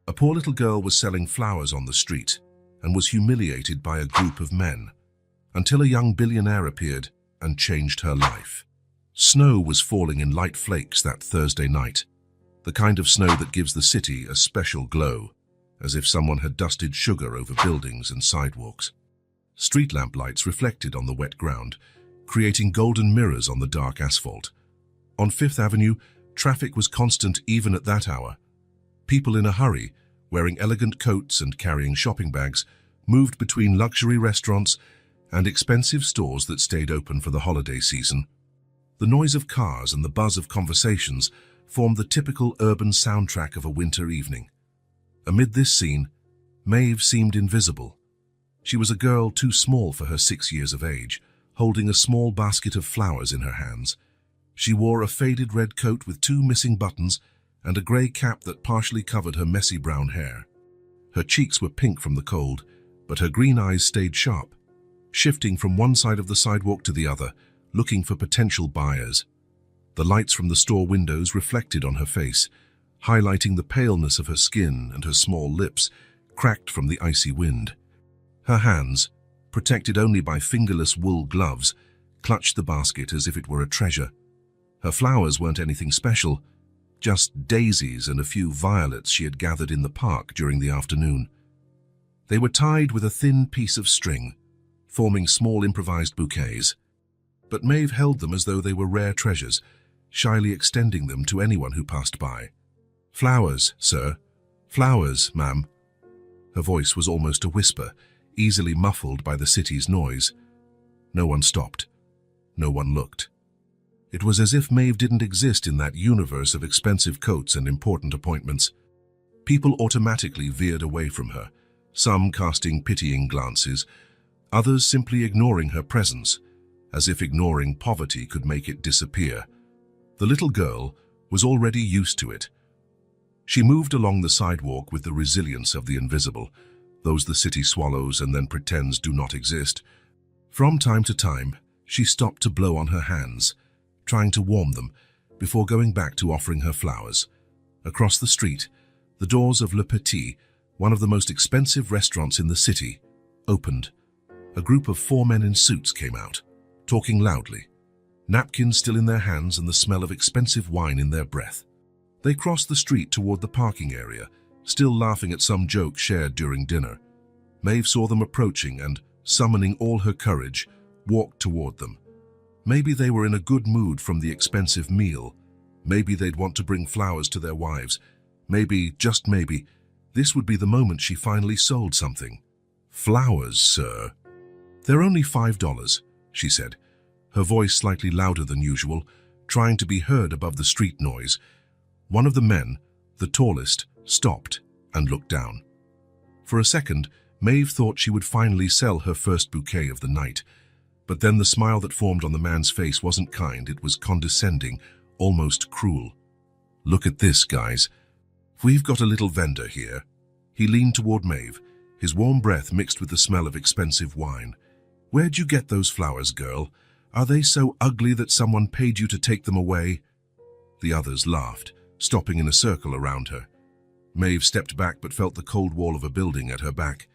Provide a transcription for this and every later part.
A poor little girl was selling flowers on the street and was humiliated by a group of men until a young billionaire appeared and changed her life. Snow was falling in light flakes that Thursday night, the kind of snow that gives the city a special glow, as if someone had dusted sugar over buildings and sidewalks. Street lamp lights reflected on the wet ground, creating golden mirrors on the dark asphalt. On Fifth Avenue, traffic was constant even at that hour. People in a hurry, wearing elegant coats and carrying shopping bags, moved between luxury restaurants and expensive stores that stayed open for the holiday season. The noise of cars and the buzz of conversations formed the typical urban soundtrack of a winter evening. Amid this scene, Maeve seemed invisible. She was a girl too small for her 6 years of age, holding a small basket of flowers in her hands. She wore a faded red coat with 2 missing buttons and a grey cap that partially covered her messy brown hair. Her cheeks were pink from the cold, but her green eyes stayed sharp, shifting from one side of the sidewalk to the other, looking for potential buyers. The lights from the store windows reflected on her face, highlighting the paleness of her skin and her small lips, cracked from the icy wind. Her hands, protected only by fingerless wool gloves, clutched the basket as if it were a treasure. Her flowers weren't anything special, just daisies and a few violets she had gathered in the park during the afternoon. They were tied with a thin piece of string, forming small improvised bouquets. But Maeve held them as though they were rare treasures, shyly extending them to anyone who passed by. "Flowers, sir. Flowers, ma'am." Her voice was almost a whisper, easily muffled by the city's noise. No one stopped. No one looked. It was as if Maeve didn't exist in that universe of expensive coats and important appointments. People automatically veered away from her, some casting pitying glances, others simply ignoring her presence, as if ignoring poverty could make it disappear. The little girl was already used to it. She moved along the sidewalk with the resilience of the invisible, those the city swallows and then pretends do not exist. From time to time, she stopped to blow on her hands, trying to warm them, before going back to offering her flowers. Across the street, the doors of Le Petit, one of the most expensive restaurants in the city, opened. A group of 4 men in suits came out, talking loudly, napkins still in their hands and the smell of expensive wine in their breath. They crossed the street toward the parking area, still laughing at some joke shared during dinner. Maeve saw them approaching and, summoning all her courage, walked toward them. Maybe they were in a good mood from the expensive meal. Maybe they'd want to bring flowers to their wives. Maybe, just maybe, this would be the moment she finally sold something. "Flowers, sir." "They're only $5, she said, her voice slightly louder than usual, trying to be heard above the street noise. One of the men, the tallest, stopped and looked down. For a second, Maeve thought she would finally sell her first bouquet of the night. But then the smile that formed on the man's face wasn't kind, it was condescending, almost cruel. "Look at this, guys. We've got a little vendor here." He leaned toward Maeve, his warm breath mixed with the smell of expensive wine. "Where'd you get those flowers, girl? Are they so ugly that someone paid you to take them away?" The others laughed, stopping in a circle around her. Maeve stepped back but felt the cold wall of a building at her back.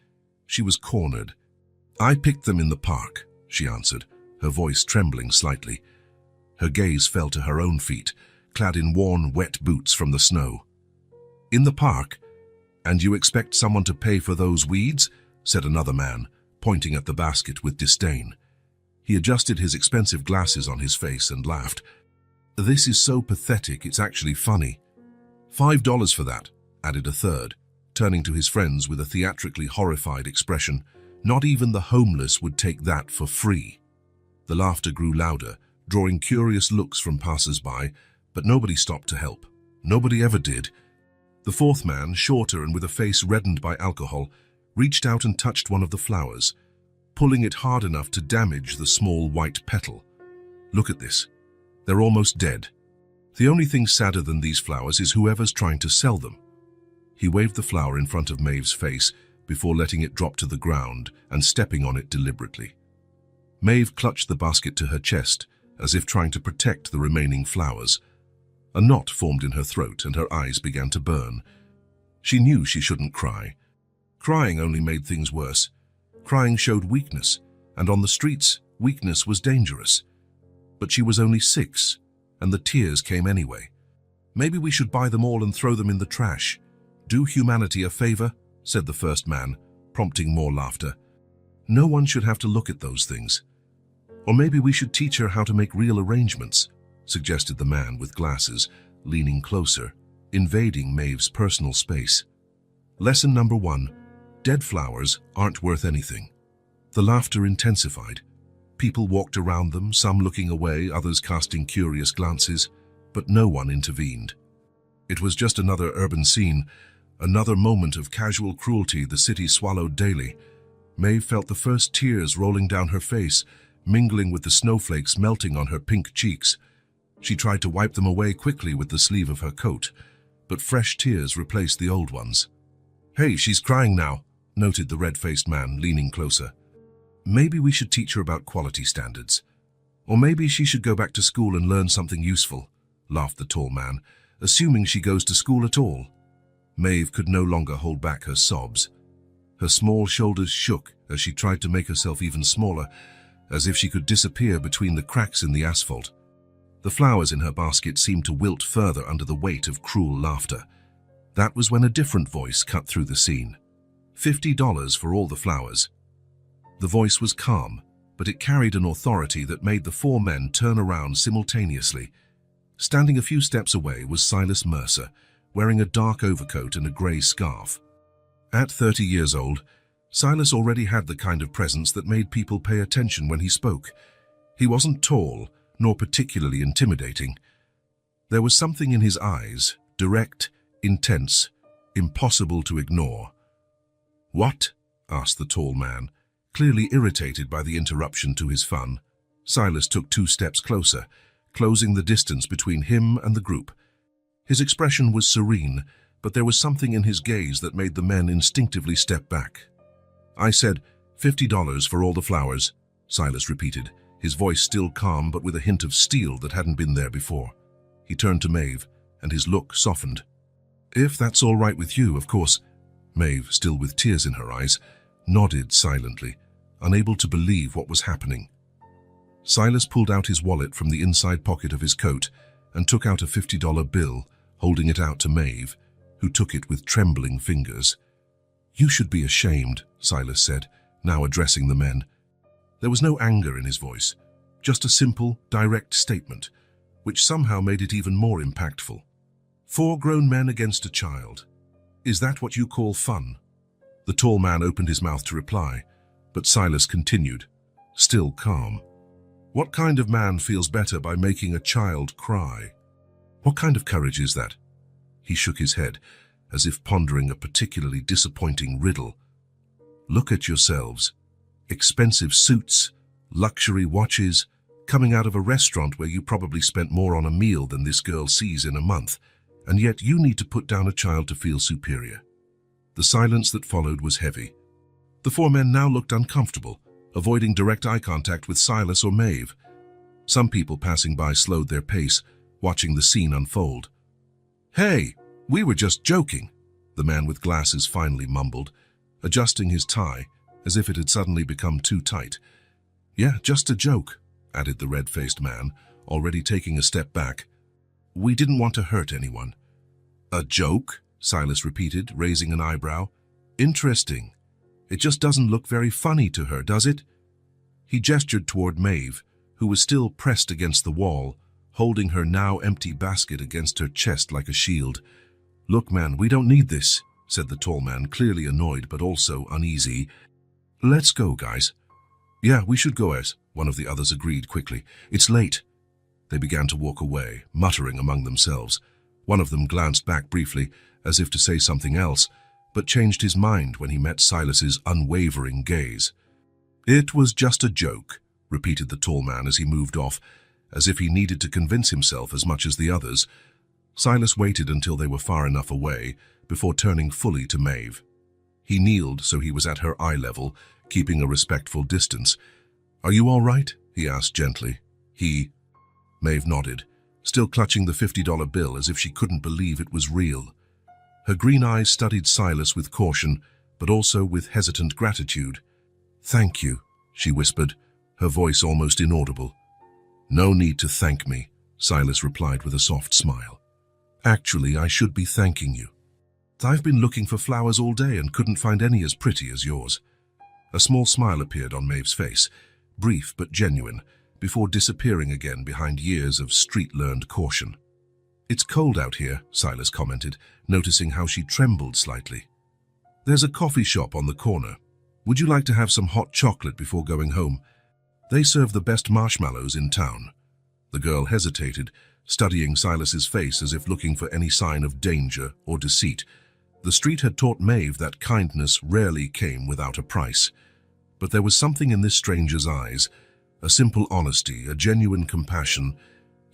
She was cornered. "I picked them in the park," she answered, her voice trembling slightly. Her gaze fell to her own feet, clad in worn, wet boots from the snow. "In the park? And you expect someone to pay for those weeds?" said another man, pointing at the basket with disdain. He adjusted his expensive glasses on his face and laughed. "This is so pathetic, it's actually funny." $5 for that," added a third, turning to his friends with a theatrically horrified expression. "Not even the homeless would take that for free." The laughter grew louder, drawing curious looks from passers-by, but nobody stopped to help. Nobody ever did. The fourth man, shorter and with a face reddened by alcohol, reached out and touched one of the flowers, pulling it hard enough to damage the small white petal. "Look at this. They're almost dead. The only thing sadder than these flowers is whoever's trying to sell them." He waved the flower in front of Maeve's face before letting it drop to the ground and stepping on it deliberately. Maeve clutched the basket to her chest, as if trying to protect the remaining flowers. A knot formed in her throat and her eyes began to burn. She knew she shouldn't cry. Crying only made things worse. Crying showed weakness, and on the streets, weakness was dangerous. But she was only 6, and the tears came anyway. Maybe we should buy them all and throw them in the trash. Do humanity a favor, said the first man, prompting more laughter. No one should have to look at those things. Or maybe we should teach her how to make real arrangements, suggested the man with glasses, leaning closer, invading Maeve's personal space. Lesson number 1. Dead flowers aren't worth anything. The laughter intensified. People walked around them, some looking away, others casting curious glances, but no one intervened. It was just another urban scene, another moment of casual cruelty the city swallowed daily. Maeve felt the first tears rolling down her face, mingling with the snowflakes melting on her pink cheeks. She tried to wipe them away quickly with the sleeve of her coat, but fresh tears replaced the old ones. "Hey, she's crying now," noted the red-faced man, leaning closer. "Maybe we should teach her about quality standards. Or maybe she should go back to school and learn something useful," laughed the tall man, "assuming she goes to school at all." Maeve could no longer hold back her sobs. Her small shoulders shook as she tried to make herself even smaller, as if she could disappear between the cracks in the asphalt. The flowers in her basket seemed to wilt further under the weight of cruel laughter. That was when a different voice cut through the scene. $50 for all the flowers. The voice was calm, but it carried an authority that made the 4 men turn around simultaneously. Standing a few steps away was Silas Mercer, wearing a dark overcoat and a grey scarf. At 30 years old, Silas already had the kind of presence that made people pay attention when he spoke. He wasn't tall, nor particularly intimidating. There was something in his eyes, direct, intense, impossible to ignore. "What?" asked the tall man, clearly irritated by the interruption to his fun. Silas took 2 steps closer, closing the distance between him and the group. His expression was serene, but there was something in his gaze that made the men instinctively step back. "I said, $50 for all the flowers," Silas repeated, his voice still calm but with a hint of steel that hadn't been there before. He turned to Maeve, and his look softened. "If that's all right with you, of course." Maeve, still with tears in her eyes, nodded silently, unable to believe what was happening. Silas pulled out his wallet from the inside pocket of his coat and took out a $50 bill, holding it out to Maeve, who took it with trembling fingers. "You should be ashamed," Silas said, now addressing the men. There was no anger in his voice, just a simple, direct statement, which somehow made it even more impactful. 4 grown men against a child. Is that what you call fun? The tall man opened his mouth to reply, but Silas continued, still calm. What kind of man feels better by making a child cry? What kind of courage is that? He shook his head, as if pondering a particularly disappointing riddle. Look at yourselves. Expensive suits, luxury watches, coming out of a restaurant where you probably spent more on a meal than this girl sees in a month, and yet you need to put down a child to feel superior. The silence that followed was heavy. The 4 men now looked uncomfortable, avoiding direct eye contact with Silas or Maeve. Some people passing by slowed their pace, watching the scene unfold. "Hey, we were just joking," the man with glasses finally mumbled, adjusting his tie as if it had suddenly become too tight. "Yeah, just a joke," added the red-faced man, already taking a step back. "We didn't want to hurt anyone." "A joke?" Silas repeated, raising an eyebrow. "Interesting. It just doesn't look very funny to her, does it?" He gestured toward Maeve, who was still pressed against the wall, holding her now empty basket against her chest like a shield. "Look, man, we don't need this," said the tall man, clearly annoyed but also uneasy. "Let's go, guys." "Yeah, we should go," as one of the others agreed quickly. "It's late." They began to walk away, muttering among themselves. One of them glanced back briefly, as if to say something else, but changed his mind when he met Silas's unwavering gaze. "It was just a joke," repeated the tall man as he moved off, as if he needed to convince himself as much as the others. Silas waited until they were far enough away before turning fully to Maeve. He kneeled so he was at her eye level, keeping a respectful distance. "Are you all right?" he asked gently. Maeve nodded, still clutching the $50 bill as if she couldn't believe it was real. Her green eyes studied Silas with caution, but also with hesitant gratitude. "Thank you," she whispered, her voice almost inaudible. "No need to thank me," Silas replied with a soft smile. "Actually, I should be thanking you. I've been looking for flowers all day and couldn't find any as pretty as yours." A small smile appeared on Maeve's face, brief but genuine, before disappearing again behind years of street-learned caution. "It's cold out here," Silas commented, noticing how she trembled slightly. "There's a coffee shop on the corner. Would you like to have some hot chocolate before going home? They serve the best marshmallows in town." The girl hesitated, studying Silas's face as if looking for any sign of danger or deceit. The street had taught Maeve that kindness rarely came without a price. But there was something in this stranger's eyes, a simple honesty, a genuine compassion,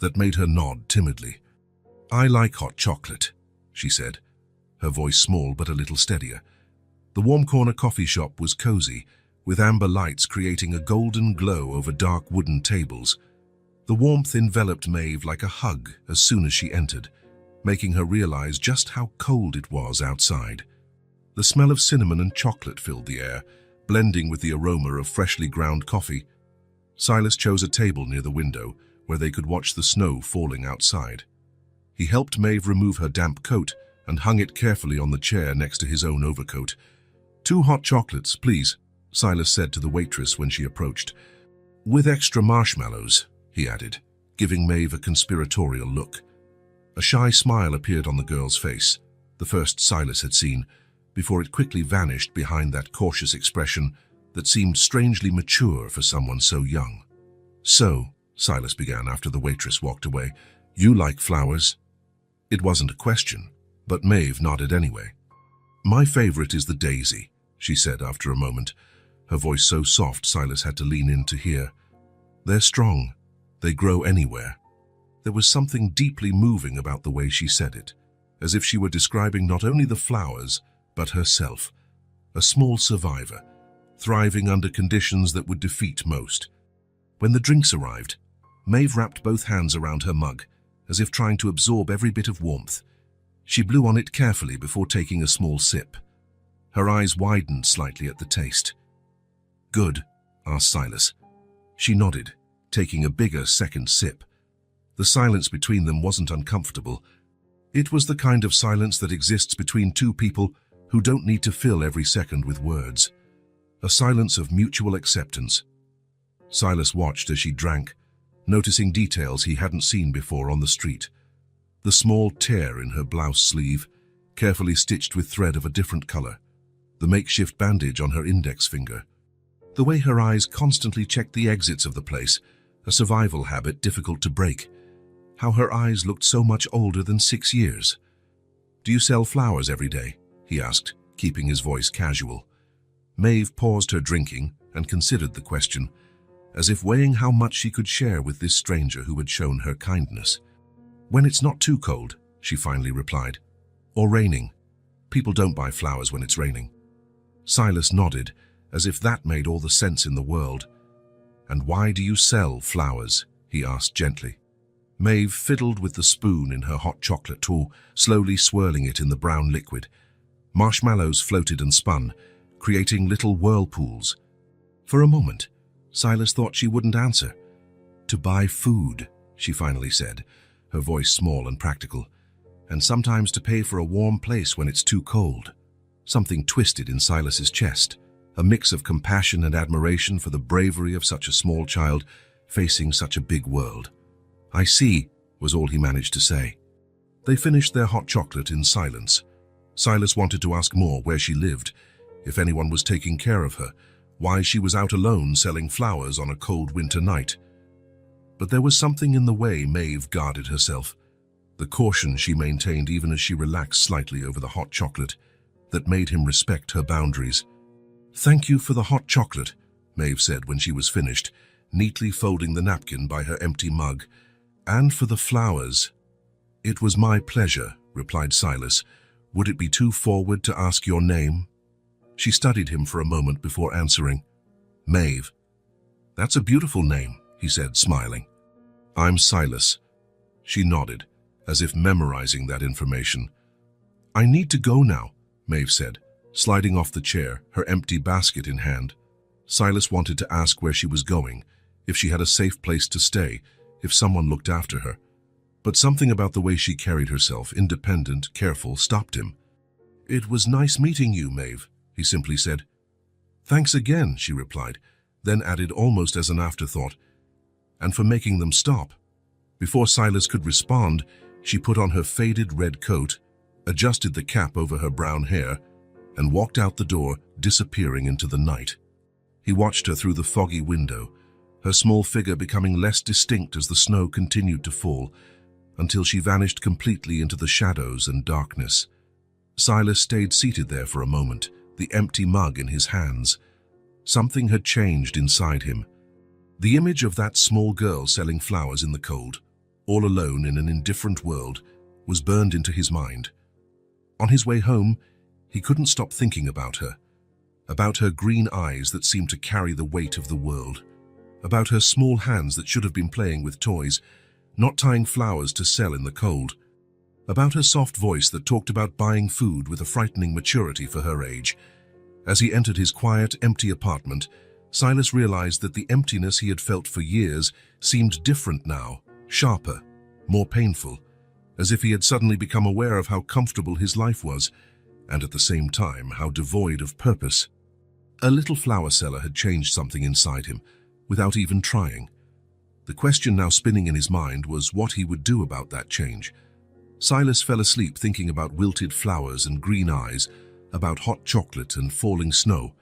that made her nod timidly. "I like hot chocolate," she said, her voice small but a little steadier. The warm corner coffee shop was cozy, with amber lights creating a golden glow over dark wooden tables. The warmth enveloped Maeve like a hug as soon as she entered, making her realize just how cold it was outside. The smell of cinnamon and chocolate filled the air, blending with the aroma of freshly ground coffee. Silas chose a table near the window where they could watch the snow falling outside. He helped Maeve remove her damp coat and hung it carefully on the chair next to his own overcoat. "2 hot chocolates, please," Silas said to the waitress when she approached. "With extra marshmallows," he added, giving Maeve a conspiratorial look. A shy smile appeared on the girl's face, the first Silas had seen, before it quickly vanished behind that cautious expression that seemed strangely mature for someone so young. "So," Silas began after the waitress walked away, "you like flowers?" It wasn't a question, but Maeve nodded anyway. "My favorite is the daisy," she said after a moment, her voice so soft Silas had to lean in to hear. "They're strong. They grow anywhere." There was something deeply moving about the way she said it, as if she were describing not only the flowers, but herself, a small survivor, thriving under conditions that would defeat most. When the drinks arrived, Maeve wrapped both hands around her mug, as if trying to absorb every bit of warmth. She blew on it carefully before taking a small sip. Her eyes widened slightly at the taste. "Good?" asked Silas. She nodded, taking a bigger second sip. The silence between them wasn't uncomfortable. It was the kind of silence that exists between two people who don't need to fill every second with words. A silence of mutual acceptance. Silas watched as she drank, noticing details he hadn't seen before on the street. The small tear in her blouse sleeve, carefully stitched with thread of a different color. The makeshift bandage on her index finger. The way her eyes constantly checked the exits of the place, a survival habit difficult to break. How her eyes looked so much older than 6 years. "Do you sell flowers every day?" he asked, keeping his voice casual. Maeve paused her drinking and considered the question, as if weighing how much she could share with this stranger who had shown her kindness. "When it's not too cold," she finally replied. "Or raining. People don't buy flowers when it's raining." Silas nodded, as if that made all the sense in the world. "And why do you sell flowers?" he asked gently. Maeve fiddled with the spoon in her hot chocolate tool, slowly swirling it in the brown liquid. Marshmallows floated and spun, creating little whirlpools. For a moment, Silas thought she wouldn't answer. "To buy food," she finally said, her voice small and practical, "and sometimes to pay for a warm place when it's too cold." Something twisted in Silas's chest, a mix of compassion and admiration for the bravery of such a small child facing such a big world. "I see," was all he managed to say. They finished their hot chocolate in silence. Silas wanted to ask more where she lived, if anyone was taking care of her, why she was out alone selling flowers on a cold winter night. But there was something in the way Maeve guarded herself, the caution she maintained even as she relaxed slightly over the hot chocolate, that made him respect her boundaries. "Thank you for the hot chocolate," Maeve said when she was finished, neatly folding the napkin by her empty mug. "And for the flowers." "It was my pleasure," replied Silas. "Would it be too forward to ask your name?" She studied him for a moment before answering. "Maeve." "That's a beautiful name," he said, smiling. "I'm Silas." She nodded, as if memorizing that information. "I need to go now," Maeve said, sliding off the chair, her empty basket in hand. Silas wanted to ask where she was going, if she had a safe place to stay, if someone looked after her. But something about the way she carried herself, independent, careful, stopped him. "It was nice meeting you, Maeve," he simply said. "Thanks again," she replied, then added almost as an afterthought, "and for making them stop." Before Silas could respond, she put on her faded red coat, adjusted the cap over her brown hair, and walked out the door, disappearing into the night. He watched her through the foggy window, her small figure becoming less distinct as the snow continued to fall, until she vanished completely into the shadows and darkness. Silas stayed seated there for a moment, the empty mug in his hands. Something had changed inside him. The image of that small girl selling flowers in the cold, all alone in an indifferent world, was burned into his mind. On his way home, he couldn't stop thinking about her green eyes that seemed to carry the weight of the world, about her small hands that should have been playing with toys, not tying flowers to sell in the cold, about her soft voice that talked about buying food with a frightening maturity for her age. As he entered his quiet, empty apartment, Silas realized that the emptiness he had felt for years seemed different now, sharper, more painful, as if he had suddenly become aware of how comfortable his life was, and at the same time how devoid of purpose. A little flower seller had changed something inside him, without even trying. The question now spinning in his mind was what he would do about that change. Silas fell asleep thinking about wilted flowers and green eyes, about hot chocolate and falling snow,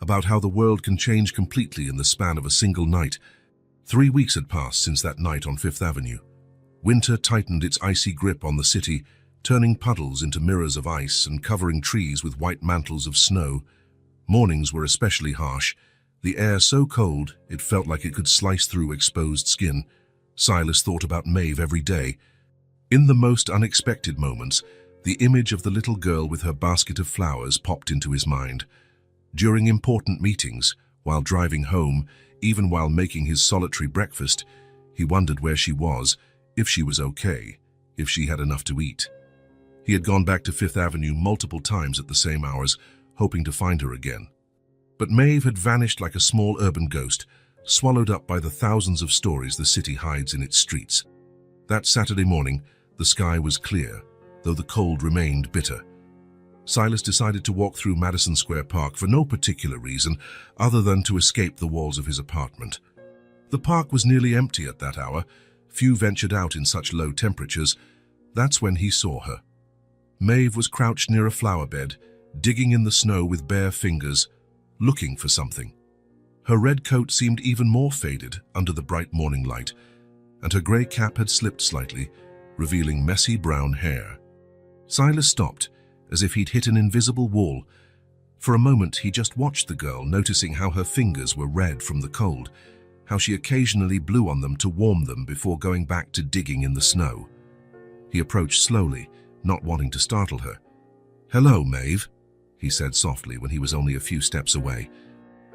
about how the world can change completely in the span of a single night. 3 weeks had passed since that night on Fifth Avenue. Winter tightened its icy grip on the city, turning puddles into mirrors of ice and covering trees with white mantles of snow. Mornings were especially harsh, the air so cold it felt like it could slice through exposed skin. Silas thought about Maeve every day. In the most unexpected moments, the image of the little girl with her basket of flowers popped into his mind. During important meetings, while driving home, even while making his solitary breakfast, he wondered where she was, if she was okay, if she had enough to eat. He had gone back to Fifth Avenue multiple times at the same hours, hoping to find her again. But Maeve had vanished like a small urban ghost, swallowed up by the thousands of stories the city hides in its streets. That Saturday morning, the sky was clear, though the cold remained bitter. Silas decided to walk through Madison Square Park for no particular reason other than to escape the walls of his apartment. The park was nearly empty at that hour. Few ventured out in such low temperatures. That's when he saw her. Maeve was crouched near a flower bed, digging in the snow with bare fingers, looking for something. Her red coat seemed even more faded under the bright morning light, and her grey cap had slipped slightly, revealing messy brown hair. Silas stopped, as if he'd hit an invisible wall. For a moment he just watched the girl, noticing how her fingers were red from the cold, how she occasionally blew on them to warm them before going back to digging in the snow. He approached slowly, not wanting to startle her. "Hello, Maeve," he said softly when he was only a few steps away.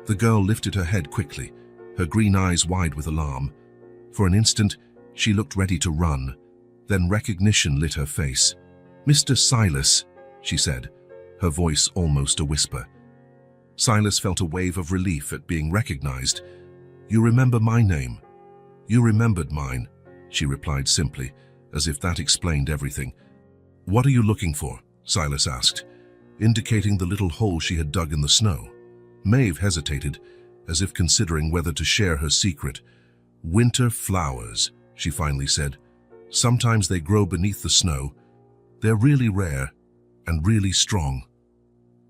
The girl lifted her head quickly, her green eyes wide with alarm. For an instant, she looked ready to run. Then recognition lit her face. "Mr. Silas," she said, her voice almost a whisper. Silas felt a wave of relief at being recognized. "You remember my name." "You remembered mine," she replied simply, as if that explained everything. "What are you looking for?" Silas asked, indicating the little hole she had dug in the snow. Maeve hesitated, as if considering whether to share her secret. "Winter flowers," she finally said. "Sometimes they grow beneath the snow. They're really rare and really strong."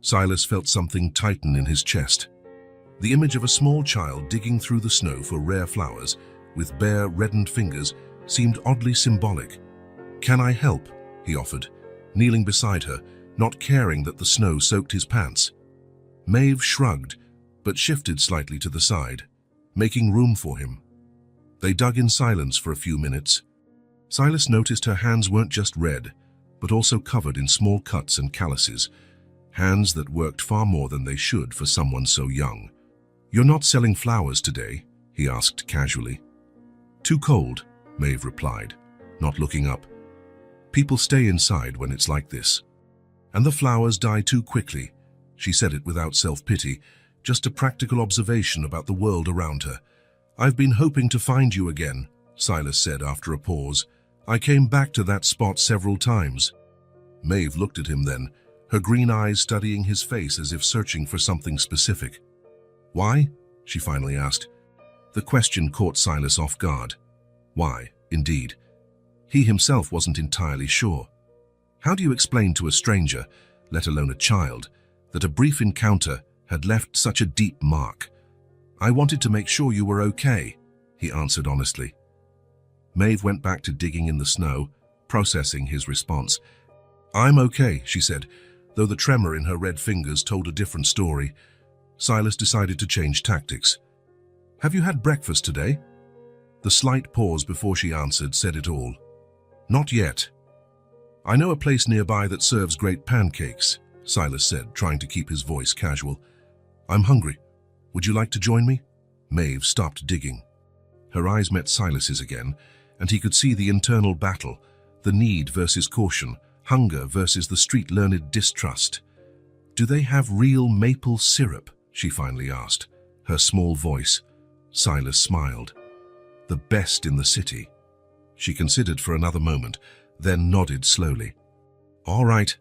Silas felt something tighten in his chest. The image of a small child digging through the snow for rare flowers, with bare, reddened fingers, seemed oddly symbolic. "Can I help?" he offered, kneeling beside her, not caring that the snow soaked his pants. Maeve shrugged, but shifted slightly to the side, making room for him. They dug in silence for a few minutes. Silas noticed her hands weren't just red, but also covered in small cuts and calluses, hands that worked far more than they should for someone so young. "You're not selling flowers today?" he asked casually. "Too cold," Maeve replied, not looking up. "People stay inside when it's like this." And the flowers die too quickly. She said it without self-pity, just a practical observation about the world around her. I've been hoping to find you again, Silas said after a pause. I came back to that spot several times. Maeve looked at him then, her green eyes studying his face as if searching for something specific. Why? She finally asked. The question caught Silas off guard. Why, indeed? He himself wasn't entirely sure. How do you explain to a stranger, let alone a child, that a brief encounter had left such a deep mark? I wanted to make sure you were okay, he answered honestly. Maeve went back to digging in the snow, processing his response. I'm okay, she said, though the tremor in her red fingers told a different story. Silas decided to change tactics. Have you had breakfast today? The slight pause before she answered said it all. Not yet. I know a place nearby that serves great pancakes, Silas said, trying to keep his voice casual. I'm hungry. Would you like to join me? Maeve stopped digging. Her eyes met Silas's again, and he could see the internal battle, the need versus caution, hunger versus the street-learned distrust. Do they have real maple syrup? She finally asked, her small voice. Silas smiled. The best in the city. She considered for another moment, then nodded slowly. All right.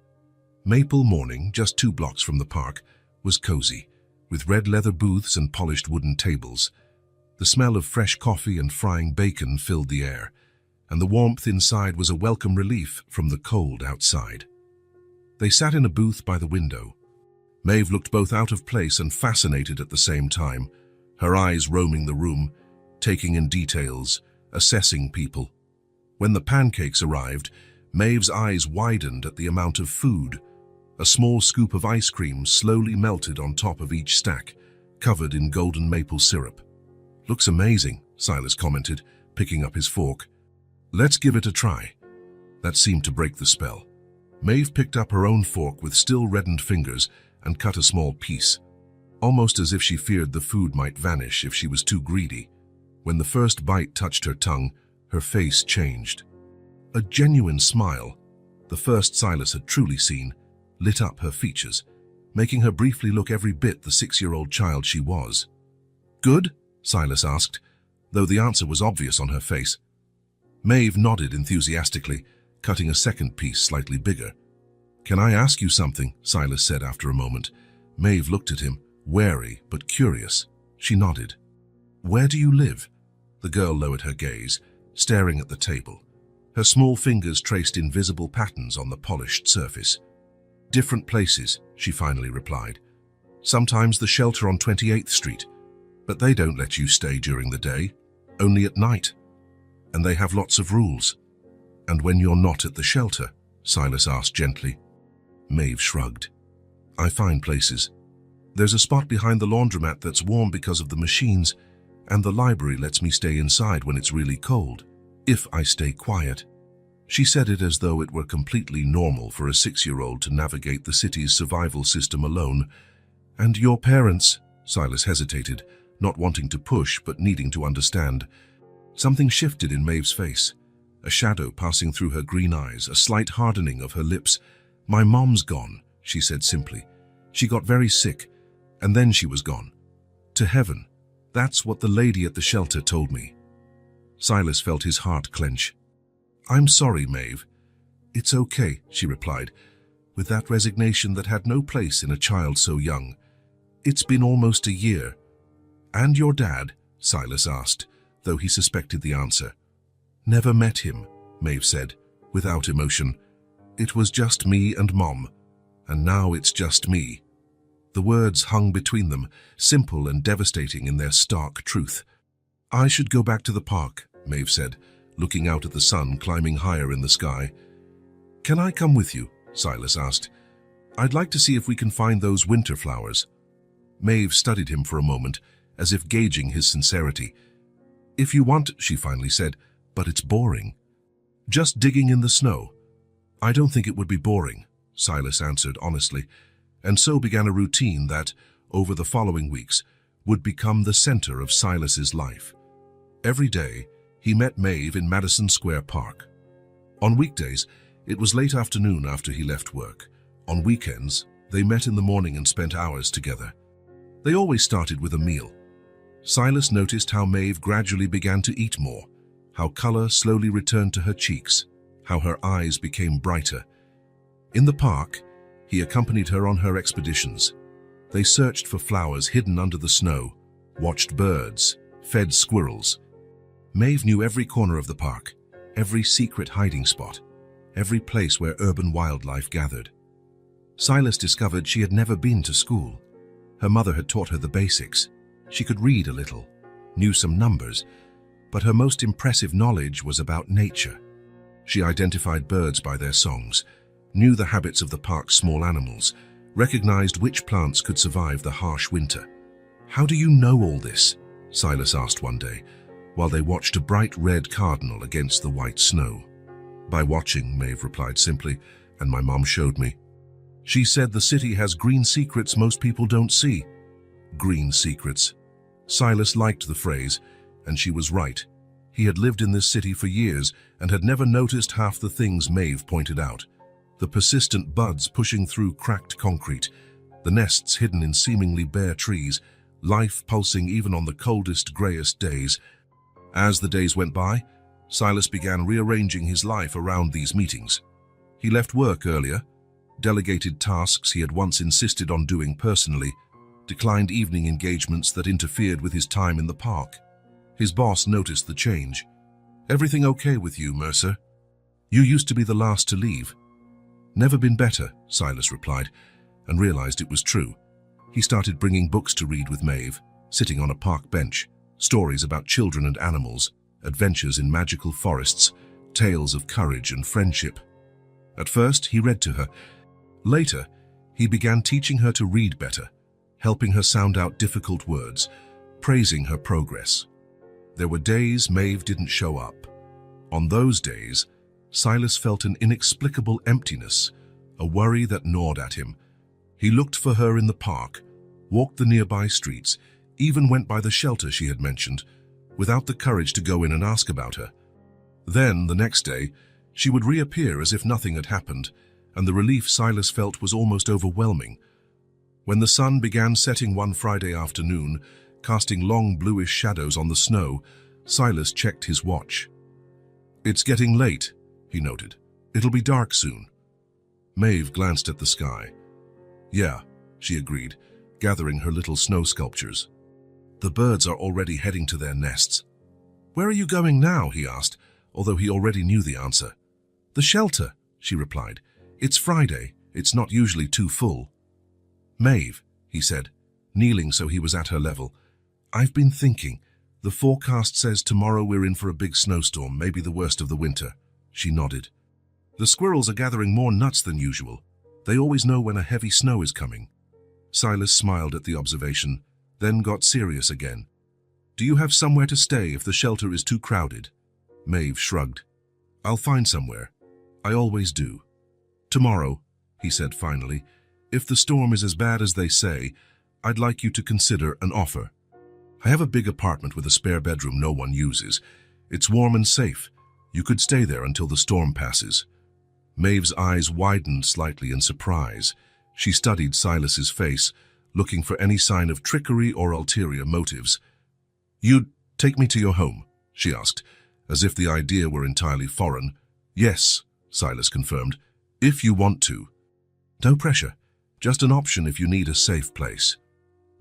Maple Morning, just 2 blocks from the park, was cozy, with red leather booths and polished wooden tables. The smell of fresh coffee and frying bacon filled the air, and the warmth inside was a welcome relief from the cold outside. They sat in a booth by the window. Maeve looked both out of place and fascinated at the same time, her eyes roaming the room, taking in details, assessing people. When the pancakes arrived, Maeve's eyes widened at the amount of food. A small scoop of ice cream slowly melted on top of each stack, covered in golden maple syrup. Looks amazing, Silas commented, picking up his fork. Let's give it a try. That seemed to break the spell. Maeve picked up her own fork with still reddened fingers and cut a small piece, almost as if she feared the food might vanish if she was too greedy. When the first bite touched her tongue, her face changed. A genuine smile, the first Silas had truly seen, lit up her features, making her briefly look every bit the 6-year-old child she was. Good? Silas asked, though the answer was obvious on her face. Maeve nodded enthusiastically, cutting a second piece slightly bigger. Can I ask you something? Silas said after a moment. Maeve looked at him, wary but curious. She nodded. Where do you live? The girl lowered her gaze, staring at the table. Her small fingers traced invisible patterns on the polished surface. Different places, she finally replied. Sometimes the shelter on 28th Street, but they don't let you stay during the day, only at night. And they have lots of rules. And when you're not at the shelter? Silas asked gently. Maeve shrugged. I find places. There's a spot behind the laundromat that's warm because of the machines, and the library lets me stay inside when it's really cold, if I stay quiet. She said it as though it were completely normal for a 6-year-old to navigate the city's survival system alone. And your parents? Silas hesitated, not wanting to push but needing to understand. Something shifted in Maeve's face, a shadow passing through her green eyes, a slight hardening of her lips. My mom's gone, she said simply. She got very sick, and then she was gone. To heaven. That's what the lady at the shelter told me. Silas felt his heart clench. I'm sorry, Maeve. It's okay, she replied, with that resignation that had no place in a child so young. It's been almost a year. And your dad? Silas asked, though he suspected the answer. Never met him, Maeve said, without emotion. It was just me and Mom, and now it's just me. The words hung between them, simple and devastating in their stark truth. I should go back to the park, Maeve said, looking out at the sun climbing higher in the sky. Can I come with you? Silas asked. I'd like to see if we can find those winter flowers. Maeve studied him for a moment, as if gauging his sincerity. If you want, she finally said, but it's boring. Just digging in the snow. I don't think it would be boring, Silas answered honestly, and so began a routine that, over the following weeks, would become the center of Silas's life. Every day, he met Maeve in Madison Square Park. On weekdays, it was late afternoon after he left work, On weekends, they met in the morning and spent hours together. They always started with a meal. Silas noticed how Maeve gradually began to eat more, how color slowly returned to her cheeks, how her eyes became brighter. In the park, he accompanied her on her expeditions. They searched for flowers hidden under the snow, watched birds, fed squirrels. Maeve knew every corner of the park, every secret hiding spot, every place where urban wildlife gathered. Silas discovered she had never been to school. Her mother had taught her the basics. She could read a little, knew some numbers, but her most impressive knowledge was about nature. She identified birds by their songs, knew the habits of the park's small animals, recognized which plants could survive the harsh winter. "How do you know all this?" Silas asked one day, while they watched a bright red cardinal against the white snow. "By watching," Maeve replied simply, "and my mom showed me. She said the city has green secrets most people don't see." Green secrets. Silas liked the phrase, and she was right. He had lived in this city for years and had never noticed half the things Maeve pointed out. The persistent buds pushing through cracked concrete, the nests hidden in seemingly bare trees, life pulsing even on the coldest, greyest days. As the days went by, Silas began rearranging his life around these meetings. He left work earlier, delegated tasks he had once insisted on doing personally, declined evening engagements that interfered with his time in the park. His boss noticed the change. "Everything okay with you, Mercer? You used to be the last to leave." "Never been better," Silas replied, and realized it was true. He started bringing books to read with Maeve, sitting on a park bench, stories about children and animals, adventures in magical forests, tales of courage and friendship. At first, he read to her. Later, he began teaching her to read better, helping her sound out difficult words, praising her progress. There were days Maeve didn't show up. On those days, Silas felt an inexplicable emptiness, a worry that gnawed at him. He looked for her in the park, walked the nearby streets, even went by the shelter she had mentioned, without the courage to go in and ask about her. Then, the next day, she would reappear as if nothing had happened, and the relief Silas felt was almost overwhelming. When the sun began setting one Friday afternoon, casting long bluish shadows on the snow, Silas checked his watch. "It's getting late," he noted. "It'll be dark soon." Maeve glanced at the sky. "Yeah," she agreed, gathering her little snow sculptures. "The birds are already heading to their nests." "Where are you going now?" he asked, although he already knew the answer. "The shelter," she replied. "It's Friday. It's not usually too full." "Maeve," he said, kneeling so he was at her level, "I've been thinking. The forecast says tomorrow we're in for a big snowstorm, maybe the worst of the winter." She nodded. "The squirrels are gathering more nuts than usual. They always know when a heavy snow is coming." Silas smiled at the observation, then got serious again. "Do you have somewhere to stay if the shelter is too crowded?" Maeve shrugged. "I'll find somewhere. I always do." "Tomorrow," he said finally, "if the storm is as bad as they say, I'd like you to consider an offer. I have a big apartment with a spare bedroom no one uses. It's warm and safe. You could stay there until the storm passes." Maeve's eyes widened slightly in surprise. She studied Silas's face, looking for any sign of trickery or ulterior motives. "You'd take me to your home?" she asked, as if the idea were entirely foreign. "Yes," Silas confirmed, "if you want to. No pressure, just an option if you need a safe place."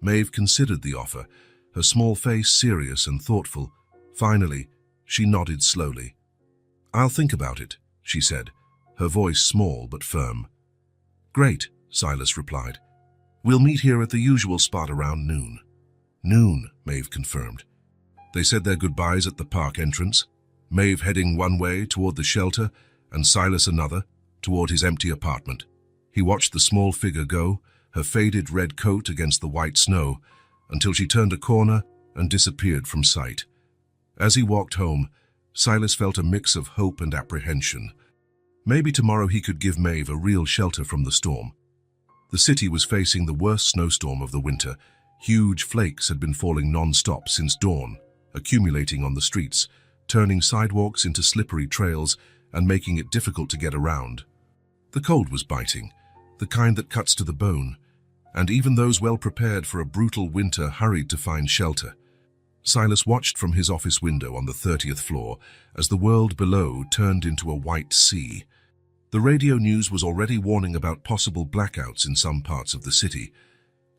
Maeve considered the offer, her small face serious and thoughtful. Finally, she nodded slowly. "I'll think about it," she said, her voice small but firm. "Great," Silas replied. "We'll meet here at the usual spot around noon." "Noon," Maeve confirmed. They said their goodbyes at the park entrance, Maeve heading one way toward the shelter and Silas another, toward his empty apartment. He watched the small figure go, her faded red coat against the white snow, until she turned a corner and disappeared from sight. As he walked home, Silas felt a mix of hope and apprehension. Maybe tomorrow he could give Maeve a real shelter from the storm. The city was facing the worst snowstorm of the winter. Huge flakes had been falling non-stop since dawn, accumulating on the streets, turning sidewalks into slippery trails and making it difficult to get around. The cold was biting, the kind that cuts to the bone, and even those well prepared for a brutal winter hurried to find shelter. Silas watched from his office window on the 30th floor as the world below turned into a white sea. The radio news was already warning about possible blackouts in some parts of the city,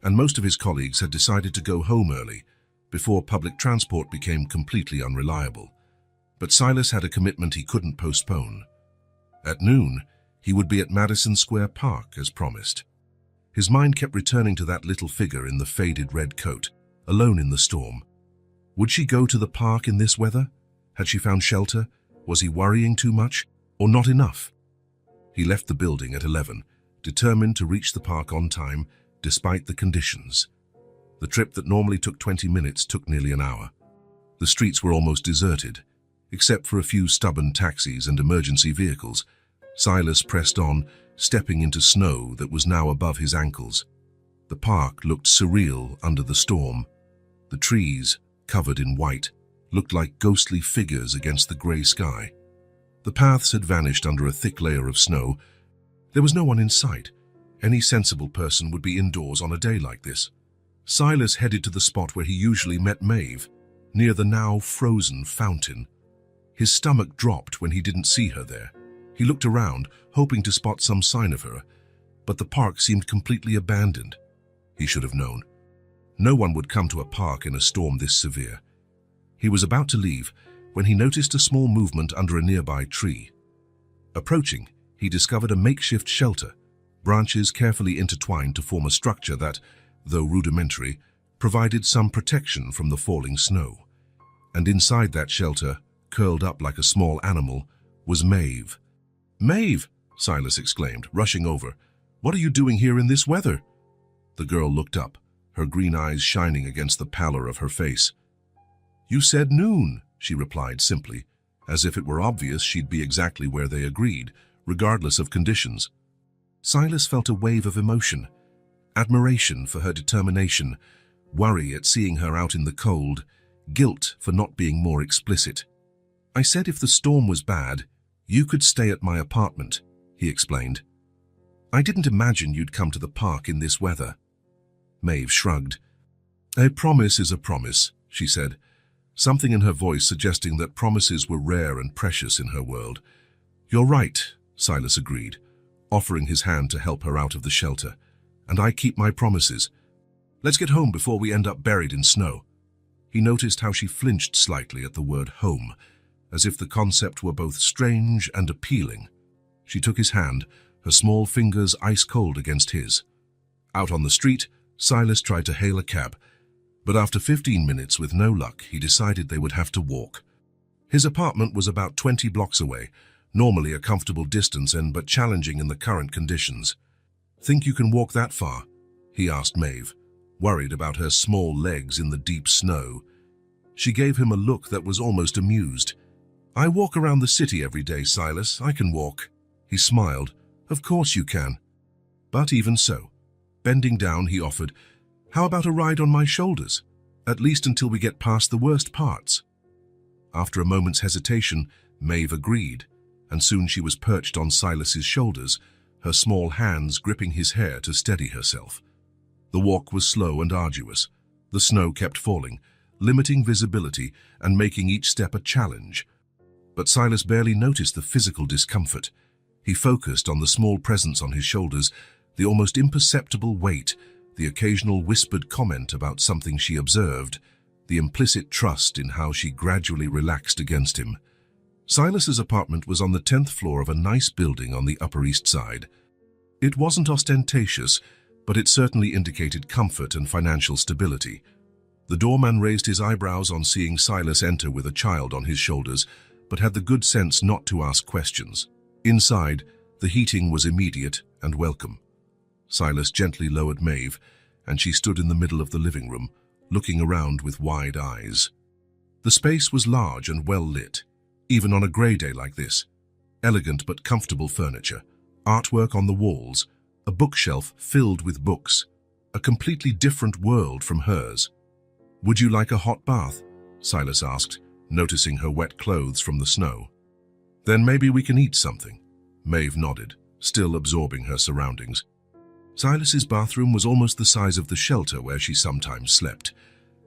and most of his colleagues had decided to go home early, before public transport became completely unreliable. But Silas had a commitment he couldn't postpone. At noon, he would be at Madison Square Park, as promised. His mind kept returning to that little figure in the faded red coat, alone in the storm. Would she go to the park in this weather? Had she found shelter? Was he worrying too much, or not enough? He left the building at 11, determined to reach the park on time, despite the conditions. The trip that normally took 20 minutes took nearly an hour. The streets were almost deserted, except for a few stubborn taxis and emergency vehicles. Silas pressed on, stepping into snow that was now above his ankles. The park looked surreal under the storm. The trees, covered in white, looked like ghostly figures against the grey sky. The paths had vanished under a thick layer of snow. There was no one in sight. Any sensible person would be indoors on a day like this. Silas headed to the spot where he usually met Maeve, near the now frozen fountain. His stomach dropped when he didn't see her there. He looked around, hoping to spot some sign of her, but the park seemed completely abandoned. He should have known. No one would come to a park in a storm this severe. He was about to leave when he noticed a small movement under a nearby tree. Approaching, he discovered a makeshift shelter, branches carefully intertwined to form a structure that, though rudimentary, provided some protection from the falling snow. And inside that shelter, curled up like a small animal, was Maeve. "Maeve!" Silas exclaimed, rushing over. "What are you doing here in this weather?" The girl looked up, her green eyes shining against the pallor of her face. "You said noon," she replied simply, as if it were obvious she'd be exactly where they agreed, regardless of conditions. Silas felt a wave of emotion, admiration for her determination, worry at seeing her out in the cold, guilt for not being more explicit. "I said if the storm was bad, you could stay at my apartment," he explained. "I didn't imagine you'd come to the park in this weather." Maeve shrugged. "A promise is a promise," she said, something in her voice suggesting that promises were rare and precious in her world. "You're right," Silas agreed, offering his hand to help her out of the shelter. "And I keep my promises. Let's get home before we end up buried in snow." He noticed how she flinched slightly at the word home, as if the concept were both strange and appealing. She took his hand, her small fingers ice-cold against his. Out on the street, Silas tried to hail a cab, but after 15 minutes with no luck, he decided they would have to walk. His apartment was about 20 blocks away, normally a comfortable distance but challenging in the current conditions. "Think you can walk that far?" he asked Maeve, worried about her small legs in the deep snow. She gave him a look that was almost amused. "I walk around the city every day, Silas. I can walk." He smiled. "Of course you can." But even so, bending down, he offered, "How about a ride on my shoulders? At least until we get past the worst parts." After a moment's hesitation, Maeve agreed, and soon she was perched on Silas's shoulders, her small hands gripping his hair to steady herself. The walk was slow and arduous. The snow kept falling, limiting visibility and making each step a challenge. But Silas barely noticed the physical discomfort. He focused on the small presence on his shoulders, the almost imperceptible weight, the occasional whispered comment about something she observed, the implicit trust in how she gradually relaxed against him. Silas's apartment was on the 10th floor of a nice building on the Upper East Side. It wasn't ostentatious, but it certainly indicated comfort and financial stability. The doorman raised his eyebrows on seeing Silas enter with a child on his shoulders, but had the good sense not to ask questions. Inside, the heating was immediate and welcome. Silas gently lowered Maeve, and she stood in the middle of the living room, looking around with wide eyes. The space was large and well lit, even on a grey day like this. Elegant but comfortable furniture, artwork on the walls, a bookshelf filled with books, a completely different world from hers. "Would you like a hot bath?" Silas asked, noticing her wet clothes from the snow. "Then maybe we can eat something." Maeve nodded, still absorbing her surroundings. Silas's bathroom was almost the size of the shelter where she sometimes slept.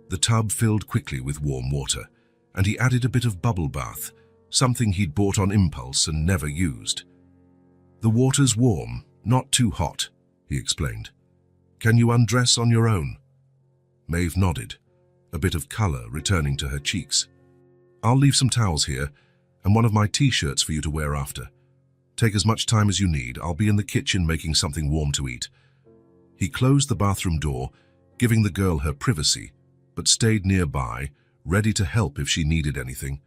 The tub filled quickly with warm water, and he added a bit of bubble bath, something he'd bought on impulse and never used. "The water's warm, not too hot," he explained. "Can you undress on your own?" Maeve nodded, a bit of color returning to her cheeks. "I'll leave some towels here, and one of my t-shirts for you to wear after. Take as much time as you need. I'll be in the kitchen making something warm to eat." He closed the bathroom door, giving the girl her privacy, but stayed nearby, ready to help if she needed anything.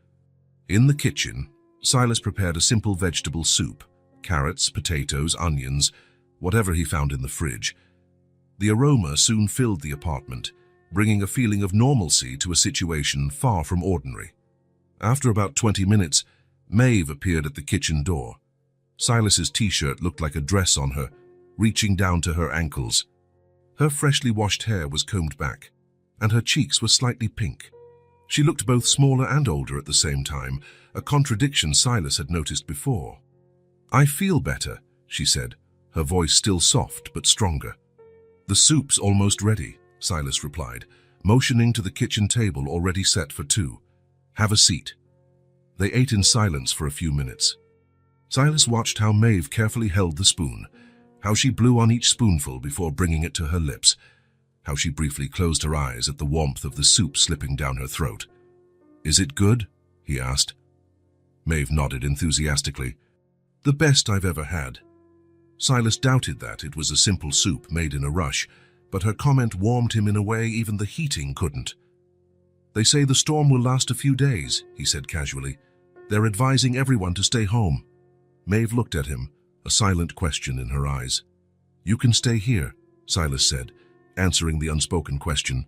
In the kitchen, Silas prepared a simple vegetable soup, carrots, potatoes, onions, whatever he found in the fridge. The aroma soon filled the apartment, bringing a feeling of normalcy to a situation far from ordinary. After about 20 minutes, Maeve appeared at the kitchen door. Silas's t-shirt looked like a dress on her, reaching down to her ankles. Her freshly washed hair was combed back, and her cheeks were slightly pink. She looked both smaller and older at the same time, a contradiction Silas had noticed before. "I feel better," she said, her voice still soft but stronger. "The soup's almost ready," Silas replied, motioning to the kitchen table already set for two. "Have a seat." They ate in silence for a few minutes. Silas watched how Maeve carefully held the spoon, how she blew on each spoonful before bringing it to her lips, how she briefly closed her eyes at the warmth of the soup slipping down her throat. "Is it good?" he asked. Maeve nodded enthusiastically. "The best I've ever had." Silas doubted that it was a simple soup made in a rush, but her comment warmed him in a way even the heating couldn't. "They say the storm will last a few days," he said casually. "They're advising everyone to stay home." Maeve looked at him, a silent question in her eyes. "You can stay here," Silas said, answering the unspoken question.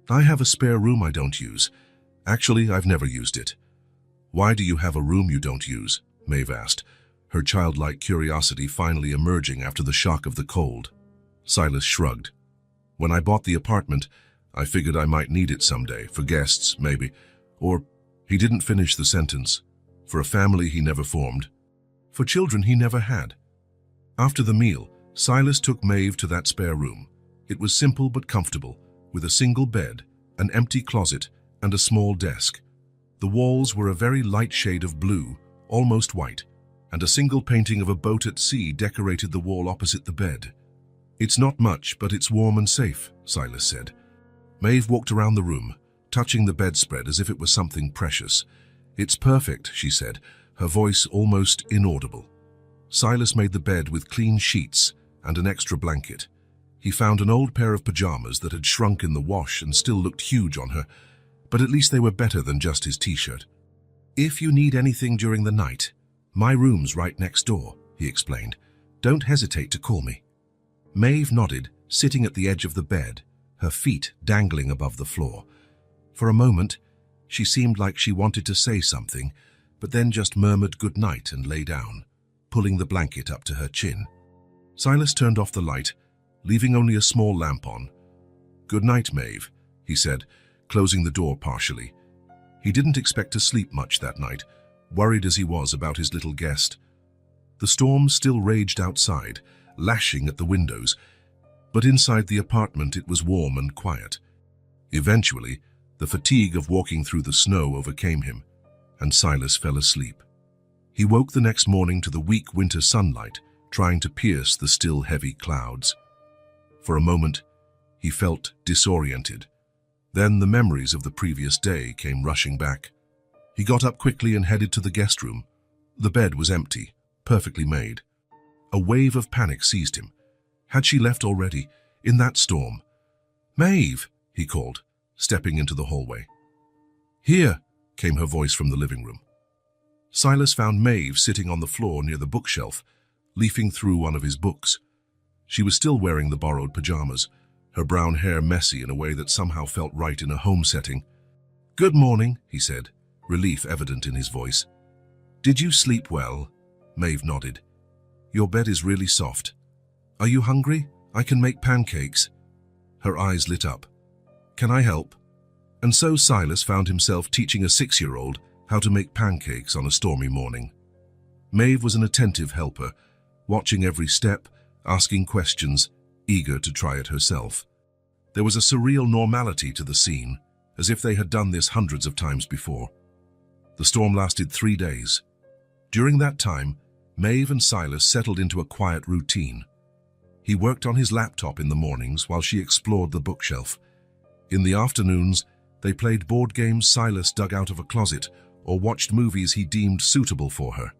"I have a spare room I don't use. Actually, I've never used it." "Why do you have a room you don't use?" Maeve asked, her childlike curiosity finally emerging after the shock of the cold. Silas shrugged. "When I bought the apartment, I figured I might need it someday, for guests, maybe. Or," he didn't finish the sentence, "for a family he never formed. For children he never had." After the meal, Silas took Maeve to that spare room. It was simple but comfortable, with a single bed, an empty closet, and a small desk. The walls were a very light shade of blue, almost white, and a single painting of a boat at sea decorated the wall opposite the bed. "It's not much, but it's warm and safe," Silas said. Maeve walked around the room, touching the bedspread as if it was something precious. "It's perfect," she said, her voice almost inaudible. Silas made the bed with clean sheets and an extra blanket. He found an old pair of pajamas that had shrunk in the wash and still looked huge on her, but at least they were better than just his t-shirt. "If you need anything during the night, my room's right next door," he explained. "Don't hesitate to call me." Maeve nodded, sitting at the edge of the bed, her feet dangling above the floor. For a moment, she seemed like she wanted to say something, but then just murmured good night and lay down, pulling the blanket up to her chin. Silas turned off the light, leaving only a small lamp on. "Good night, Maeve," he said, closing the door partially. He didn't expect to sleep much that night, worried as he was about his little guest. The storm still raged outside, lashing at the windows, but inside the apartment it was warm and quiet. Eventually, the fatigue of walking through the snow overcame him, and Silas fell asleep. He woke the next morning to the weak winter sunlight, trying to pierce the still heavy clouds. For a moment, he felt disoriented. Then the memories of the previous day came rushing back. He got up quickly and headed to the guest room. The bed was empty, perfectly made. A wave of panic seized him. Had she left already, in that storm? "Maeve," he called, stepping into the hallway. "Here," came her voice from the living room. Silas found Maeve sitting on the floor near the bookshelf, leafing through one of his books. She was still wearing the borrowed pajamas, her brown hair messy in a way that somehow felt right in a home setting. "Good morning," he said, relief evident in his voice. "Did you sleep well?" Maeve nodded. "Your bed is really soft. Are you hungry? I can make pancakes." Her eyes lit up. "Can I help?" And so Silas found himself teaching a 6-year-old how to make pancakes on a stormy morning. Maeve was an attentive helper, watching every step, asking questions, eager to try it herself. There was a surreal normality to the scene, as if they had done this hundreds of times before. The storm lasted 3 days. During that time, Maeve and Silas settled into a quiet routine. He worked on his laptop in the mornings while she explored the bookshelf. In the afternoons, they played board games Silas dug out of a closet or watched movies he deemed suitable for her.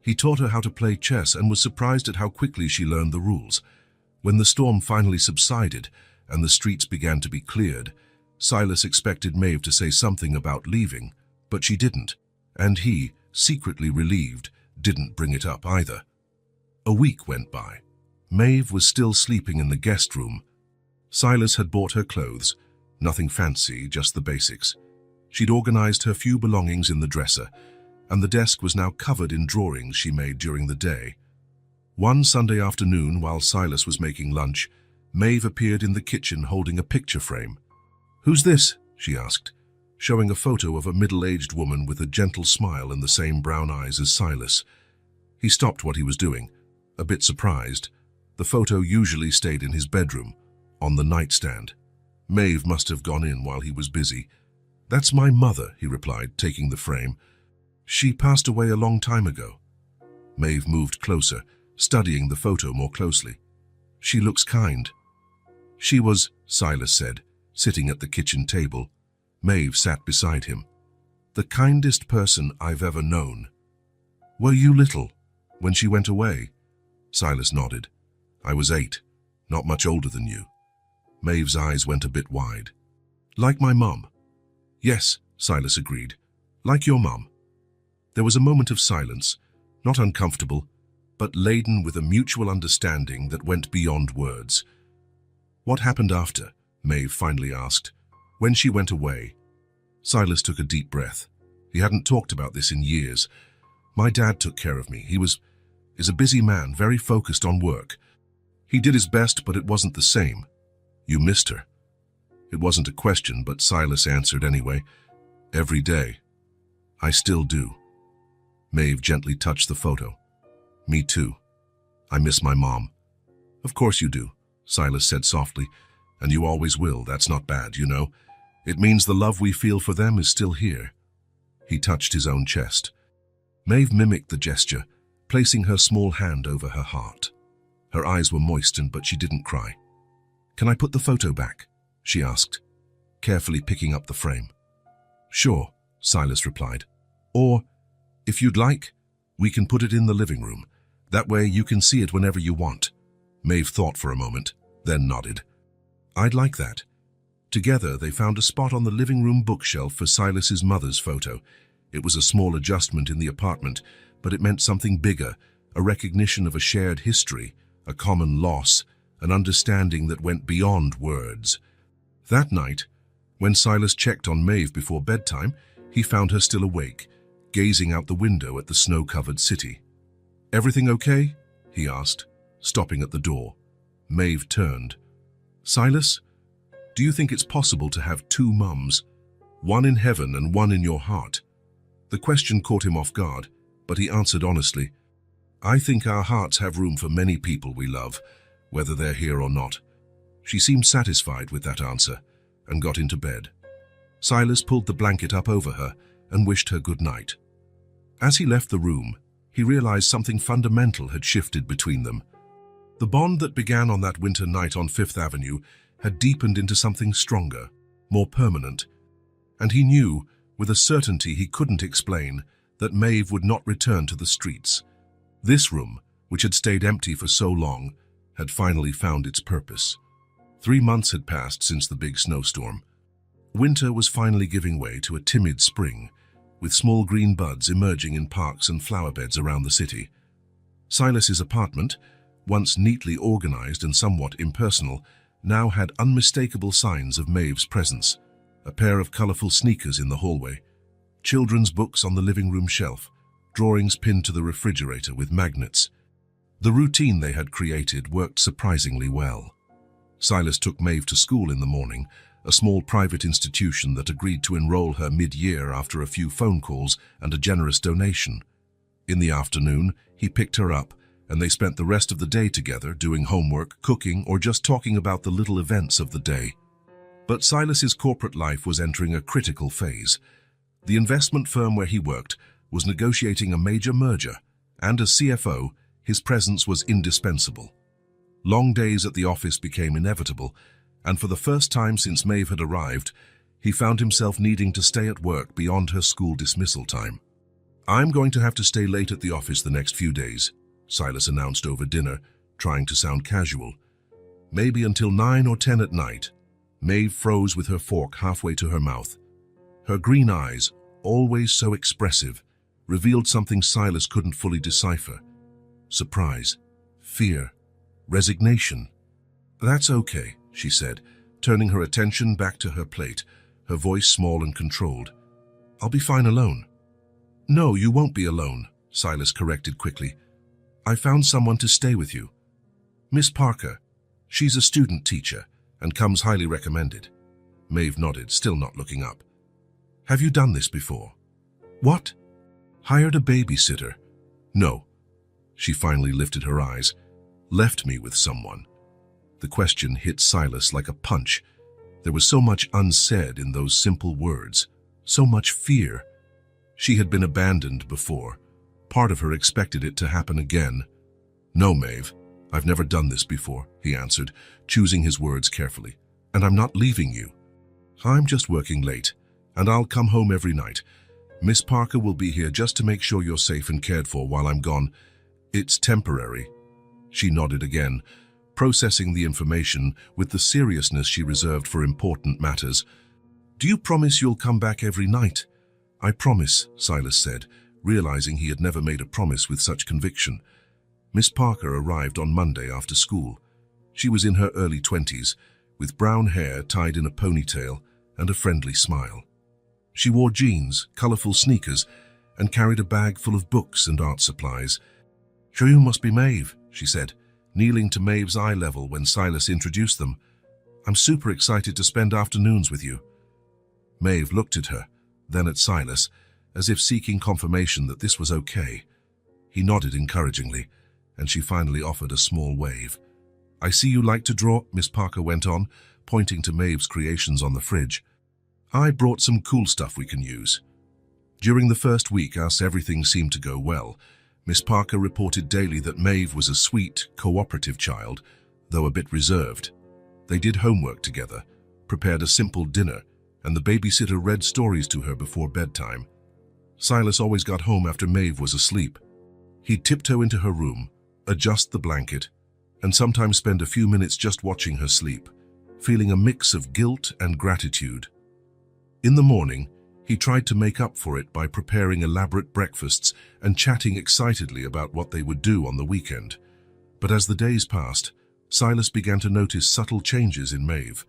He taught her how to play chess and was surprised at how quickly she learned the rules. When the storm finally subsided and the streets began to be cleared, Silas expected Maeve to say something about leaving, but she didn't, and he, secretly relieved, didn't bring it up either. A week went by. Maeve was still sleeping in the guest room. Silas had bought her clothes, nothing fancy, just the basics. She'd organized her few belongings in the dresser, and the desk was now covered in drawings she made during the day. One Sunday afternoon, while Silas was making lunch, Maeve appeared in the kitchen holding a picture frame. "Who's this?" she asked, showing a photo of a middle-aged woman with a gentle smile and the same brown eyes as Silas. He stopped what he was doing, a bit surprised. The photo usually stayed in his bedroom, on the nightstand. Maeve must have gone in while he was busy. "That's my mother," he replied, taking the frame. "She passed away a long time ago." Maeve moved closer, studying the photo more closely. "She looks kind." "She was," Silas said, sitting at the kitchen table. Maeve sat beside him. "The kindest person I've ever known." "Were you little when she went away?" Silas nodded. "I was 8, not much older than you." Maeve's eyes went a bit wide. "Like my mum?" "Yes," Silas agreed. "Like your mum." There was a moment of silence, not uncomfortable, but laden with a mutual understanding that went beyond words. "What happened after?" Maeve finally asked. "When she went away?" Silas took a deep breath. He hadn't talked about this in years. "My dad took care of me. He is a busy man, very focused on work. He did his best, but it wasn't the same." "You missed her?" It wasn't a question, but Silas answered anyway. "Every day. I still do." Maeve gently touched the photo. "Me too. I miss my mom." "Of course you do," Silas said softly. "And you always will. That's not bad, you know. It means the love we feel for them is still here." He touched his own chest. Maeve mimicked the gesture, placing her small hand over her heart. Her eyes were moistened, but she didn't cry. "Can I put the photo back?" she asked, carefully picking up the frame. "Sure," Silas replied. "Or, if you'd like, we can put it in the living room. That way you can see it whenever you want." Maeve thought for a moment, then nodded. "I'd like that." Together, they found a spot on the living room bookshelf for Silas's mother's photo. It was a small adjustment in the apartment, but it meant something bigger, a recognition of a shared history, a common loss, an understanding that went beyond words. That night, when Silas checked on Maeve before bedtime, he found her still awake, gazing out the window at the snow-covered city. "Everything okay?" he asked, stopping at the door. Maeve turned. "Silas, do you think it's possible to have 2 mums, one in heaven and one in your heart?" The question caught him off guard, but he answered honestly, "I think our hearts have room for many people we love, whether they're here or not." She seemed satisfied with that answer and got into bed. Silas pulled the blanket up over her and wished her good night. As he left the room, he realized something fundamental had shifted between them. The bond that began on that winter night on Fifth Avenue had deepened into something stronger, more permanent, and he knew, with a certainty he couldn't explain, that Maeve would not return to the streets. This room, which had stayed empty for so long, had finally found its purpose. 3 months had passed since the big snowstorm. Winter was finally giving way to a timid spring, with small green buds emerging in parks and flower beds around the city. Silas's apartment, once neatly organized and somewhat impersonal, now had unmistakable signs of Maeve's presence. A pair of colorful sneakers in the hallway, children's books on the living room shelf, drawings pinned to the refrigerator with magnets. The routine they had created worked surprisingly well. Silas took Maeve to school in the morning, a small private institution that agreed to enroll her mid-year after a few phone calls and a generous donation. In the afternoon, he picked her up and they spent the rest of the day together doing homework, cooking, or just talking about the little events of the day. But Silas's corporate life was entering a critical phase. The investment firm where he worked was negotiating a major merger, and as CFO, his presence was indispensable. Long days at the office became inevitable, and for the first time since Maeve had arrived, he found himself needing to stay at work beyond her school dismissal time. "I'm going to have to stay late at the office the next few days," Silas announced over dinner, trying to sound casual. "Maybe until 9 or 10 at night." Maeve froze with her fork halfway to her mouth. Her green eyes, always so expressive, revealed something Silas couldn't fully decipher. Surprise, fear, resignation. "That's okay," she said, turning her attention back to her plate, her voice small and controlled. "I'll be fine alone." "No, you won't be alone," Silas corrected quickly. "I found someone to stay with you. Miss Parker. She's a student teacher and comes highly recommended." Maeve nodded, still not looking up. "Have you done this before?" "What? Hired a babysitter?" "No." She finally lifted her eyes. "Left me with someone." The question hit Silas like a punch. There was so much unsaid in those simple words, so much fear. She had been abandoned before. Part of her expected it to happen again. "No, Maeve, I've never done this before," he answered, choosing his words carefully. "And I'm not leaving you. I'm just working late, and I'll come home every night. Miss Parker will be here just to make sure you're safe and cared for while I'm gone. It's temporary." She nodded again, processing the information with the seriousness she reserved for important matters. "Do you promise you'll come back every night?" "I promise," Silas said, realizing he had never made a promise with such conviction. Miss Parker arrived on Monday after school. She was in her early 20s, with brown hair tied in a ponytail and a friendly smile. She wore jeans, colorful sneakers, and carried a bag full of books and art supplies. "Sure you must be Maeve," she said, kneeling to Maeve's eye level when Silas introduced them. "I'm super excited to spend afternoons with you." Maeve looked at her, then at Silas, as if seeking confirmation that this was okay. He nodded encouragingly, and she finally offered a small wave. "I see you like to draw," Miss Parker went on, pointing to Maeve's creations on the fridge. "I brought some cool stuff we can use." During the first week, as everything seemed to go well, Miss Parker reported daily that Maeve was a sweet, cooperative child, though a bit reserved. They did homework together, prepared a simple dinner, and the babysitter read stories to her before bedtime. Silas always got home after Maeve was asleep. He'd tiptoe into her room, adjust the blanket, and sometimes spend a few minutes just watching her sleep, feeling a mix of guilt and gratitude. In the morning, he tried to make up for it by preparing elaborate breakfasts and chatting excitedly about what they would do on the weekend. But as the days passed, Silas began to notice subtle changes in Maeve.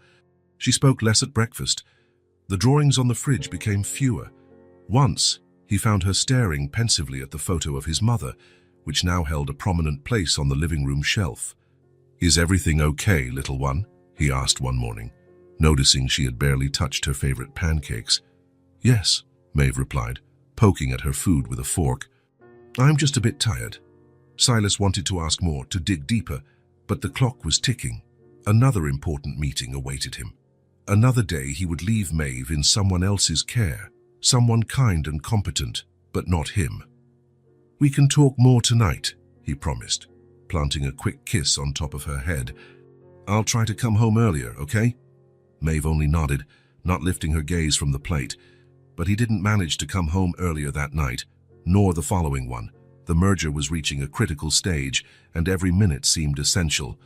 She spoke less at breakfast. The drawings on the fridge became fewer. Once, he found her staring pensively at the photo of his mother, which now held a prominent place on the living room shelf. "Is everything okay, little one?" he asked one morning, noticing she had barely touched her favorite pancakes. "Yes," Maeve replied, poking at her food with a fork. "I'm just a bit tired." Silas wanted to ask more, to dig deeper, but the clock was ticking. Another important meeting awaited him. Another day he would leave Maeve in someone else's care, someone kind and competent, but not him. "We can talk more tonight," he promised, planting a quick kiss on top of her head. "I'll try to come home earlier, okay?" Maeve only nodded, not lifting her gaze from the plate. But he didn't manage to come home earlier that night, nor the following one. The merger was reaching a critical stage, and every minute seemed essential.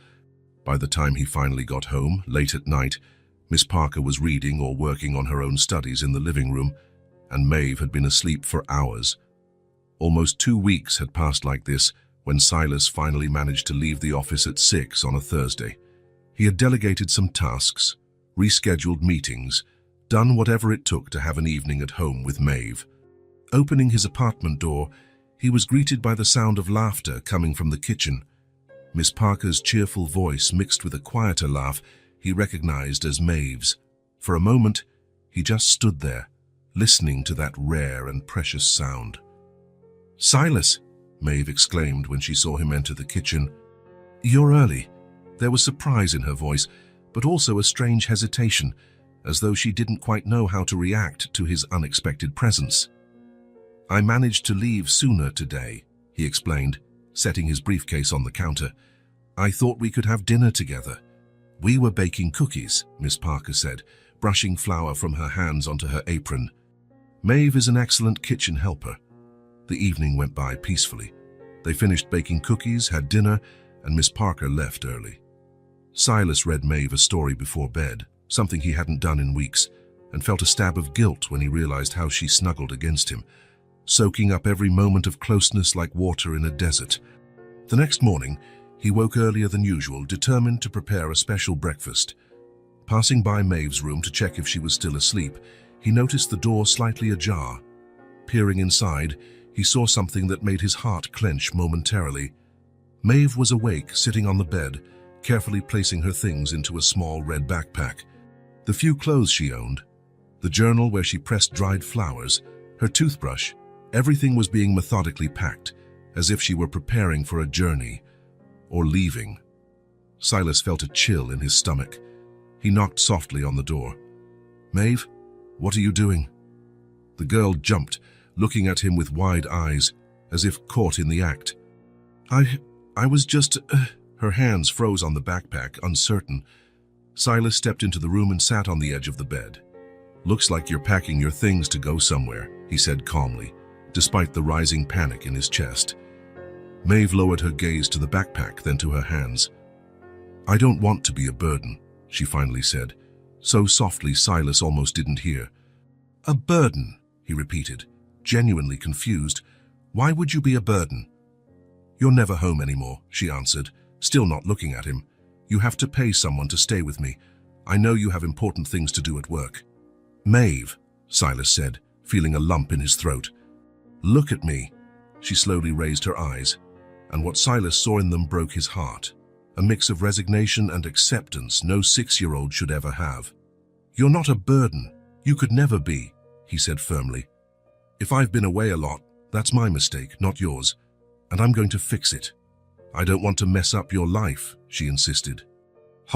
By the time he finally got home, late at night, Miss Parker was reading or working on her own studies in the living room, and Maeve had been asleep for hours. Almost 2 weeks had passed like this when Silas finally managed to leave the office at 6 on a Thursday. He had delegated some tasks, rescheduled meetings, done whatever it took to have an evening at home with Maeve. Opening his apartment door, he was greeted by the sound of laughter coming from the kitchen. Miss Parker's cheerful voice mixed with a quieter laugh he recognized as Maeve's. For a moment, he just stood there, listening to that rare and precious sound. "Silas," Maeve exclaimed when she saw him enter the kitchen. "You're early." There was surprise in her voice, but also a strange hesitation, as though she didn't quite know how to react to his unexpected presence. "I managed to leave sooner today," he explained, setting his briefcase on the counter. "I thought we could have dinner together." "We were baking cookies," Miss Parker said, brushing flour from her hands onto her apron. "Maeve is an excellent kitchen helper." The evening went by peacefully. They finished baking cookies, had dinner, and Miss Parker left early. Silas read Maeve a story before bed, something he hadn't done in weeks, and felt a stab of guilt when he realized how she snuggled against him, soaking up every moment of closeness like water in a desert. The next morning, he woke earlier than usual, determined to prepare a special breakfast. Passing by Maeve's room to check if she was still asleep, he noticed the door slightly ajar. Peering inside, he saw something that made his heart clench momentarily. Maeve was awake, sitting on the bed, carefully placing her things into a small red backpack. The few clothes she owned, the journal where she pressed dried flowers, her toothbrush, everything was being methodically packed, as if she were preparing for a journey, or leaving. Silas felt a chill in his stomach. He knocked softly on the door. "Maeve, what are you doing?" The girl jumped, looking at him with wide eyes, as if caught in the act. I was just... Her hands froze on the backpack, uncertain. Silas stepped into the room and sat on the edge of the bed. "Looks like you're packing your things to go somewhere," he said calmly, despite the rising panic in his chest. Maeve lowered her gaze to the backpack, then to her hands. "I don't want to be a burden," she finally said, so softly Silas almost didn't hear. "A burden," he repeated, genuinely confused. "Why would you be a burden?" "You're never home anymore," she answered, still not looking at him. "You have to pay someone to stay with me. I know you have important things to do at work." "Maeve," Silas said, feeling a lump in his throat. "Look at me." She slowly raised her eyes, and what Silas saw in them broke his heart. A mix of resignation and acceptance no 6-year-old should ever have. "You're not a burden. You could never be," he said firmly. "If I've been away a lot, that's my mistake, not yours, and I'm going to fix it. I don't want to mess up your life," she insisted.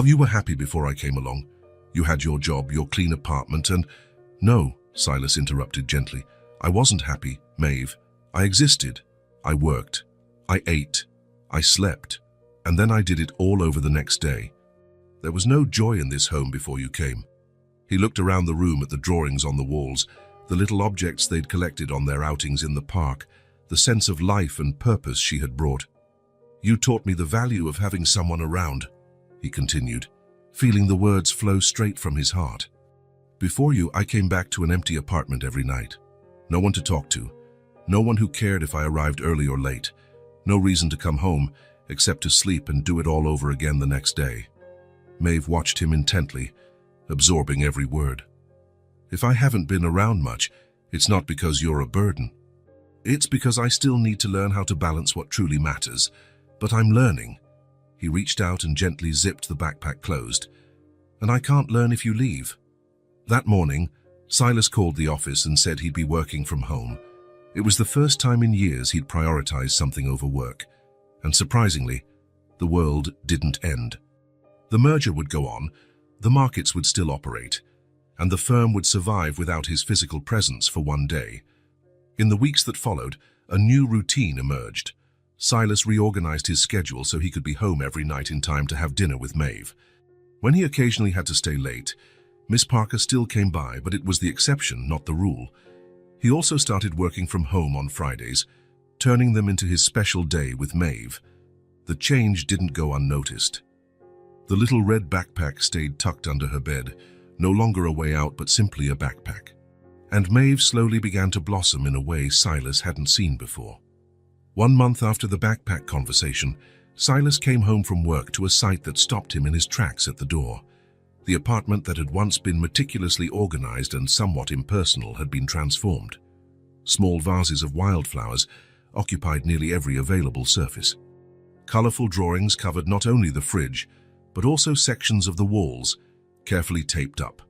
"You were happy before I came along. You had your job, your clean apartment, and—" "No," Silas interrupted gently. "I wasn't happy, Maeve. I existed. I worked. I ate. I slept. And then I did it all over the next day. There was no joy in this home before you came." He looked around the room at the drawings on the walls, the little objects they'd collected on their outings in the park, the sense of life and purpose she had brought. "You taught me the value of having someone around," he continued, feeling the words flow straight from his heart. "Before you, I came back to an empty apartment every night. No one to talk to. No one who cared if I arrived early or late. No reason to come home, except to sleep and do it all over again the next day." Maeve watched him intently, absorbing every word. "If I haven't been around much, it's not because you're a burden. It's because I still need to learn how to balance what truly matters. But I'm learning." He reached out and gently zipped the backpack closed. "And I can't learn if you leave." That morning, Silas called the office and said he'd be working from home. It was the first time in years he'd prioritized something over work. And surprisingly, the world didn't end. The merger would go on, the markets would still operate, and the firm would survive without his physical presence for one day. In the weeks that followed, a new routine emerged. Silas reorganized his schedule so he could be home every night in time to have dinner with Maeve. When he occasionally had to stay late, Miss Parker still came by, but it was the exception, not the rule. He also started working from home on Fridays, turning them into his special day with Maeve. The change didn't go unnoticed. The little red backpack stayed tucked under her bed, no longer a way out but simply a backpack. And Maeve slowly began to blossom in a way Silas hadn't seen before. 1 month after the backpack conversation, Silas came home from work to a sight that stopped him in his tracks at the door. The apartment that had once been meticulously organized and somewhat impersonal had been transformed. Small vases of wildflowers occupied nearly every available surface. Colorful drawings covered not only the fridge, but also sections of the walls, carefully taped up.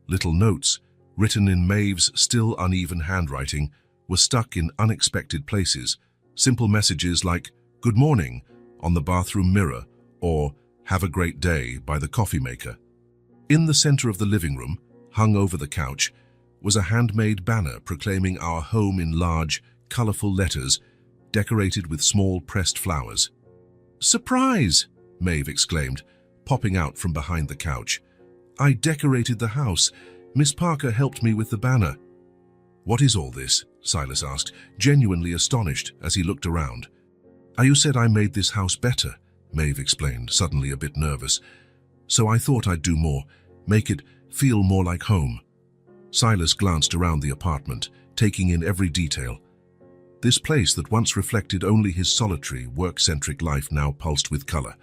Little notes, written in Maeve's still uneven handwriting, were stuck in unexpected places, Simple messages like, "Good morning," on the bathroom mirror, or "Have a great day" by the coffee maker. In the center of the living room, hung over the couch, was a handmade banner proclaiming our home in large, colorful letters, decorated with small pressed flowers. "Surprise!" Maeve exclaimed, popping out from behind the couch. "I decorated the house. Miss Parker helped me with the banner." "What is all this?" Silas asked, genuinely astonished as he looked around. "You said I made this house better," Maeve explained, suddenly a bit nervous. "So I thought I'd do more, make it feel more like home." Silas glanced around the apartment, taking in every detail. This place that once reflected only his solitary, work-centric life now pulsed with color,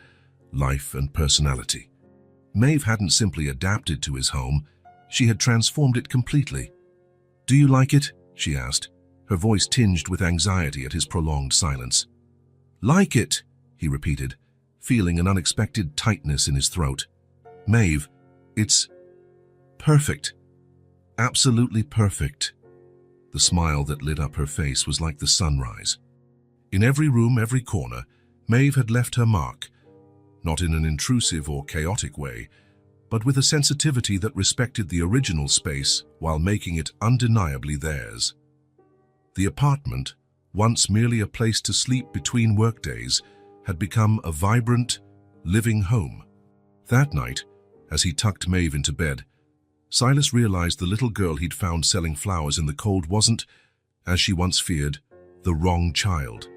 life and personality. Maeve hadn't simply adapted to his home, she had transformed it completely. "Do you like it?" she asked, her voice tinged with anxiety at his prolonged silence. "Like it," he repeated, feeling an unexpected tightness in his throat. "Maeve, it's perfect. Absolutely perfect." The smile that lit up her face was like the sunrise. In every room, every corner, Maeve had left her mark, not in an intrusive or chaotic way, but with a sensitivity that respected the original space while making it undeniably theirs. The apartment, once merely a place to sleep between workdays, had become a vibrant, living home. That night, as he tucked Maeve into bed, Silas realized the little girl he'd found selling flowers in the cold wasn't, as she once feared, the wrong child.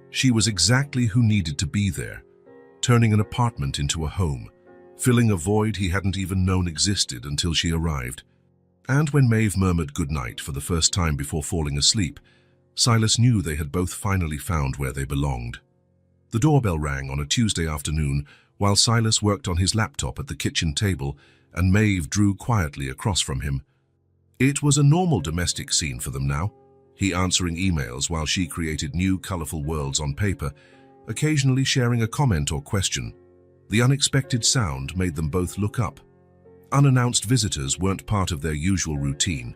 She was exactly who needed to be there, turning an apartment into a home, filling a void he hadn't even known existed until she arrived. And when Maeve murmured goodnight for the first time before falling asleep, Silas knew they had both finally found where they belonged. The doorbell rang on a Tuesday afternoon while Silas worked on his laptop at the kitchen table, and Maeve drew quietly across from him. It was a normal domestic scene for them now, he answering emails while she created new colorful worlds on paper, occasionally sharing a comment or question. The unexpected sound made them both look up. Unannounced visitors weren't part of their usual routine.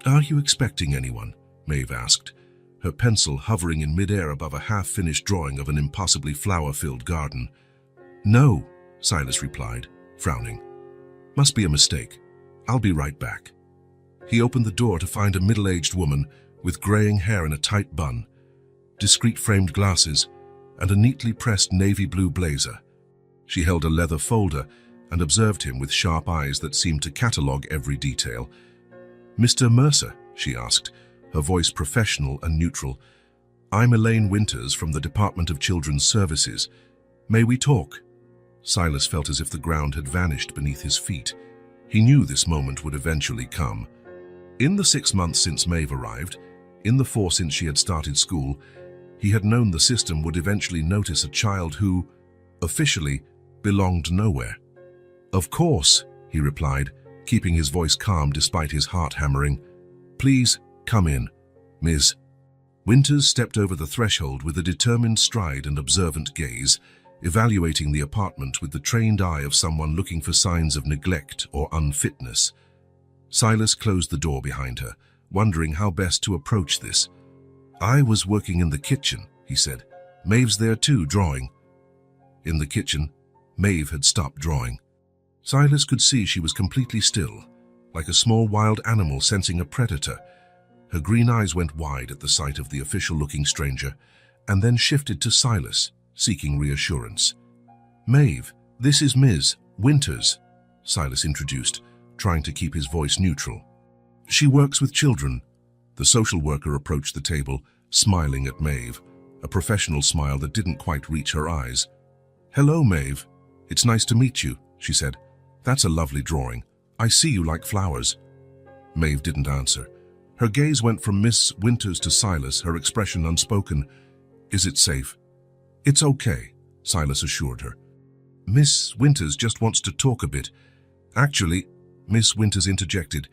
"Are you expecting anyone?" Maeve asked, her pencil hovering in midair above a half-finished drawing of an impossibly flower-filled garden. "No," Silas replied, frowning. "Must be a mistake. I'll be right back." He opened the door to find a middle-aged woman with graying hair in a tight bun, discreet framed glasses, and a neatly pressed navy blue blazer. She held a leather folder and observed him with sharp eyes that seemed to catalogue every detail. "Mr. Mercer?" she asked, her voice professional and neutral. "I'm Elaine Winters from the Department of Children's Services. May we talk?" Silas felt as if the ground had vanished beneath his feet. He knew this moment would eventually come. In the 6 months since Maeve arrived, in the 4 since she had started school, he had known the system would eventually notice a child who, officially, belonged nowhere. "Of course," he replied, keeping his voice calm despite his heart hammering. "Please, come in, Ms." Winters stepped over the threshold with a determined stride and observant gaze, evaluating the apartment with the trained eye of someone looking for signs of neglect or unfitness. Silas closed the door behind her, wondering how best to approach this. "I was working in the kitchen," he said. "Maeve's there too, drawing." In the kitchen, Maeve had stopped drawing. Silas could see she was completely still, like a small wild animal sensing a predator. Her green eyes went wide at the sight of the official-looking stranger, and then shifted to Silas, seeking reassurance. "Maeve, this is Ms. Winters," Silas introduced, trying to keep his voice neutral. "She works with children." The social worker approached the table, smiling at Maeve, a professional smile that didn't quite reach her eyes. "Hello, Maeve. It's nice to meet you," she said. "That's a lovely drawing. I see you like flowers." Maeve didn't answer. Her gaze went from Miss Winters to Silas, her expression unspoken. "Is it safe?" "It's okay," Silas assured her. "Miss Winters just wants to talk a bit." "Actually," Miss Winters interjected,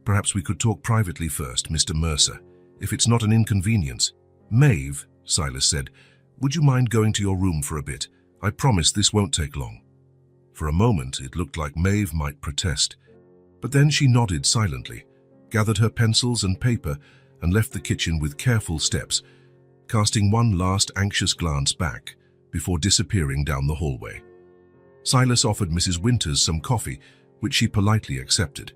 "perhaps we could talk privately first, Mr. Mercer, if it's not an inconvenience." "Maeve," Silas said, "would you mind going to your room for a bit? I promise this won't take long." For a moment, it looked like Maeve might protest. But then she nodded silently, gathered her pencils and paper, and left the kitchen with careful steps. casting one last anxious glance back before disappearing down the hallway. Silas offered Mrs. Winters some coffee, which she politely accepted.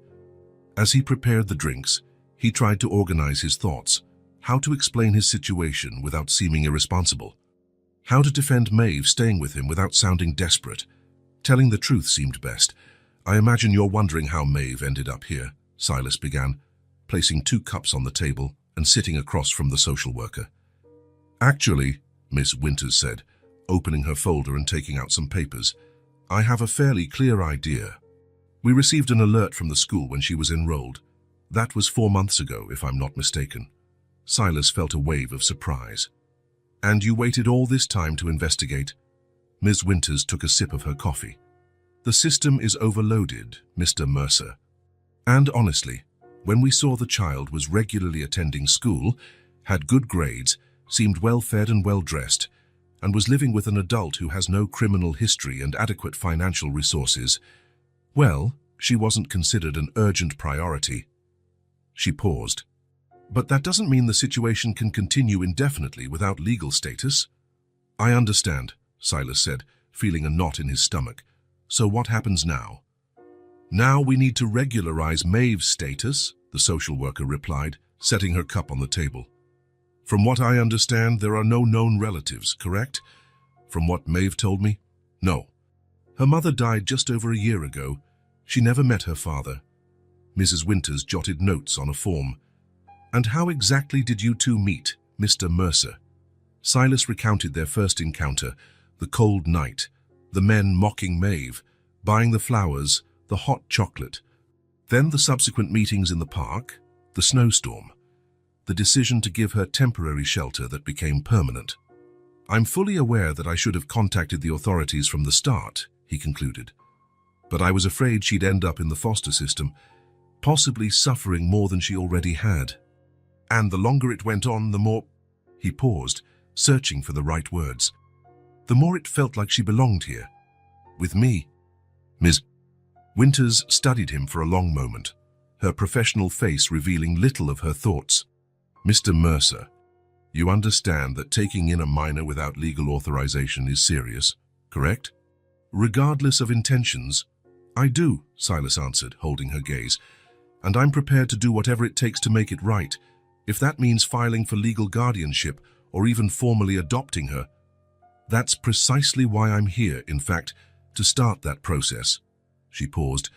As he prepared the drinks, he tried to organize his thoughts, how to explain his situation without seeming irresponsible, how to defend Maeve staying with him without sounding desperate. Telling the truth seemed best. "I imagine you're wondering how Maeve ended up here," Silas began, placing 2 cups on the table and sitting across from the social worker. "Actually," Miss Winters said, opening her folder and taking out some papers, "I have a fairly clear idea. We received an alert from the school when she was enrolled. That was 4 months ago, if I'm not mistaken." Silas felt a wave of surprise. "And you waited all this time to investigate?" Ms. Winters took a sip of her coffee. "The system is overloaded, Mr. Mercer. And honestly, when we saw the child was regularly attending school, had good grades, seemed well-fed and well-dressed, and was living with an adult who has no criminal history and adequate financial resources, well, she wasn't considered an urgent priority." She paused. "But that doesn't mean the situation can continue indefinitely without legal status." "I understand," Silas said, feeling a knot in his stomach. "So what happens now?" "Now we need to regularize Maeve's status," the social worker replied, setting her cup on the table. "From what I understand, there are no known relatives, correct? From what Maeve told me, no. Her mother died just over a year ago. She never met her father." Mrs. Winters jotted notes on a form. "And how exactly did you two meet, Mr. Mercer?" Silas recounted their first encounter, the cold night, the men mocking Maeve, buying the flowers, the hot chocolate, then the subsequent meetings in the park, the snowstorm, the decision to give her temporary shelter that became permanent. "I'm fully aware that I should have contacted the authorities from the start," he concluded. "But I was afraid she'd end up in the foster system, possibly suffering more than she already had. And the longer it went on, the more—" He paused, searching for the right words. "The more it felt like she belonged here. With me." Ms. Winters studied him for a long moment, her professional face revealing little of her thoughts. "Mr. Mercer, you understand that taking in a minor without legal authorization is serious, correct?" "Regardless of intentions." "I do," Silas answered, holding her gaze. "And I'm prepared to do whatever it takes to make it right. If that means filing for legal guardianship or even formally adopting her, that's precisely why I'm here, in fact, to start that process." She paused,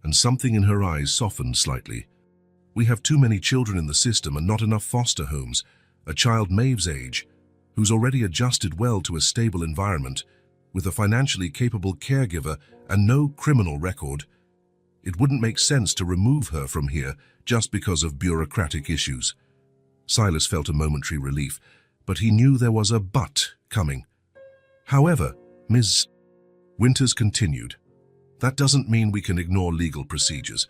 and something in her eyes softened slightly. "We have too many children in the system and not enough foster homes. A child Maeve's age, who's already adjusted well to a stable environment, with a financially capable caregiver and no criminal record. It wouldn't make sense to remove her from here just because of bureaucratic issues." Silas felt a momentary relief, but he knew there was a but coming. "However," Ms. Winters continued, "that doesn't mean we can ignore legal procedures.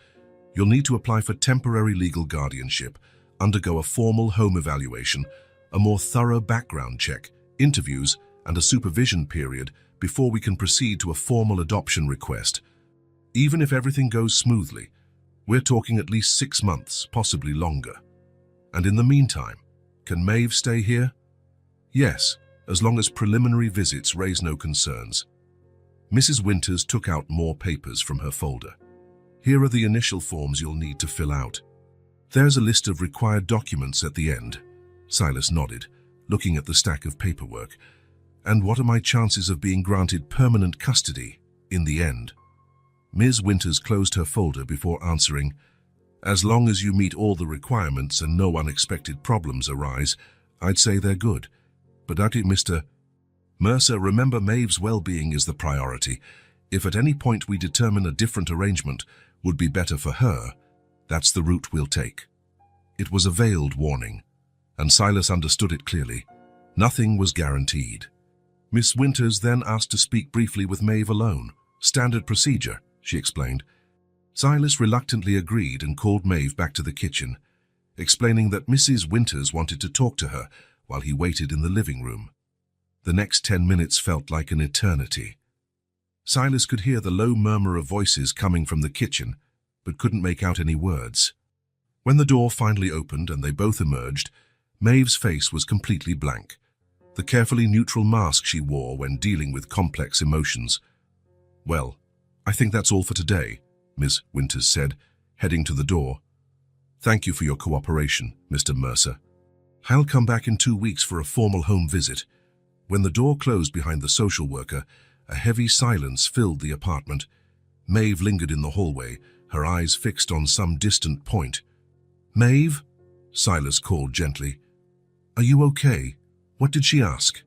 You'll need to apply for temporary legal guardianship, undergo a formal home evaluation, a more thorough background check, interviews, and a supervision period before we can proceed to a formal adoption request. Even if everything goes smoothly, we're talking at least 6 months, possibly longer. And in the meantime, can Maeve stay here?" "Yes, as long as preliminary visits raise no concerns." Mrs. Winters took out more papers from her folder. "Here are the initial forms you'll need to fill out. There's a list of required documents at the end." Silas nodded, looking at the stack of paperwork. "And what are my chances of being granted permanent custody in the end?" Ms. Winters closed her folder before answering, "As long as you meet all the requirements and no unexpected problems arise, I'd say they're good. But Mr. Mercer, remember Maeve's well-being is the priority. If at any point we determine a different arrangement would be better for her, that's the route we'll take." It was a veiled warning, and Silas understood it clearly. Nothing was guaranteed. Miss Winters then asked to speak briefly with Maeve alone. "Standard procedure," she explained. Silas reluctantly agreed and called Maeve back to the kitchen, explaining that Mrs. Winters wanted to talk to her while he waited in the living room. The next 10 minutes felt like an eternity. Silas could hear the low murmur of voices coming from the kitchen, but couldn't make out any words. When the door finally opened and they both emerged, Maeve's face was completely blank, the carefully neutral mask she wore when dealing with complex emotions. "Well, I think that's all for today," Ms. Winters said, heading to the door. "Thank you for your cooperation, Mr. Mercer. I'll come back in 2 weeks for a formal home visit." When the door closed behind the social worker, a heavy silence filled the apartment. Maeve lingered in the hallway, her eyes fixed on some distant point. "Maeve?" Silas called gently. "Are you okay? What did she ask?"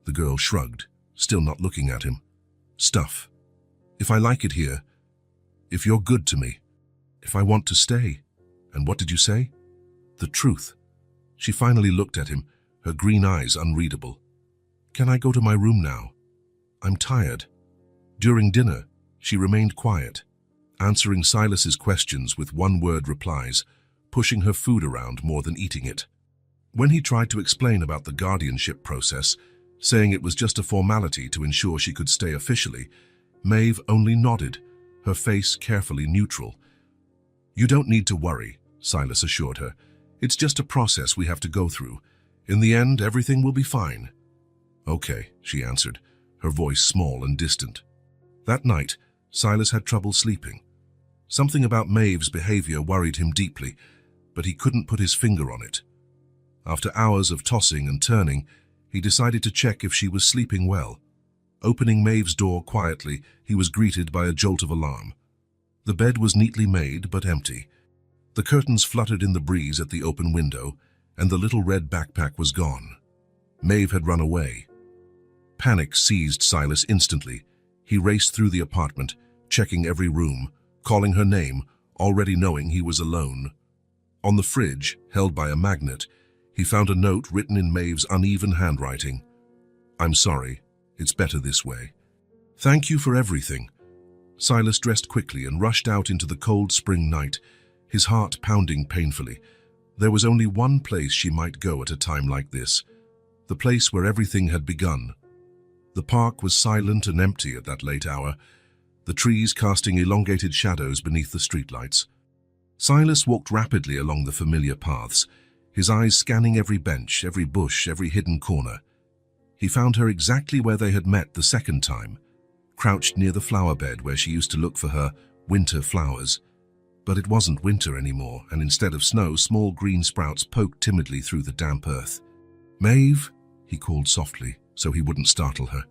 The girl shrugged, still not looking at him. "Stuff. If I like it here. If you're good to me. If I want to stay. And what did you say?" "The truth." She finally looked at him, her green eyes unreadable. "Can I go to my room now? I'm tired." During dinner, she remained quiet, answering Silas's questions with one-word replies, pushing her food around more than eating it. When he tried to explain about the guardianship process, saying it was just a formality to ensure she could stay officially, Maeve only nodded, her face carefully neutral. "You don't need to worry," Silas assured her. "It's just a process we have to go through. In the end, everything will be fine." "Okay," she answered, her voice small and distant. That night, Silas had trouble sleeping. Something about Maeve's behavior worried him deeply, but he couldn't put his finger on it. After hours of tossing and turning, he decided to check if she was sleeping well. Opening Maeve's door quietly, he was greeted by a jolt of alarm. The bed was neatly made but empty. The curtains fluttered in the breeze at the open window, and the little red backpack was gone. Maeve had run away. Panic seized Silas instantly. He raced through the apartment, checking every room, calling her name, already knowing he was alone. On the fridge, held by a magnet, he found a note written in Maeve's uneven handwriting. "I'm sorry. It's better this way. Thank you for everything." Silas dressed quickly and rushed out into the cold spring night, his heart pounding painfully. There was only one place she might go at a time like this, the place where everything had begun. The park was silent and empty at that late hour, the trees casting elongated shadows beneath the streetlights. Silas walked rapidly along the familiar paths, his eyes scanning every bench, every bush, every hidden corner. He found her exactly where they had met the second time, crouched near the flower bed where she used to look for her winter flowers. But it wasn't winter anymore, and instead of snow, small green sprouts poked timidly through the damp earth. "Maeve," he called softly, so he wouldn't startle her.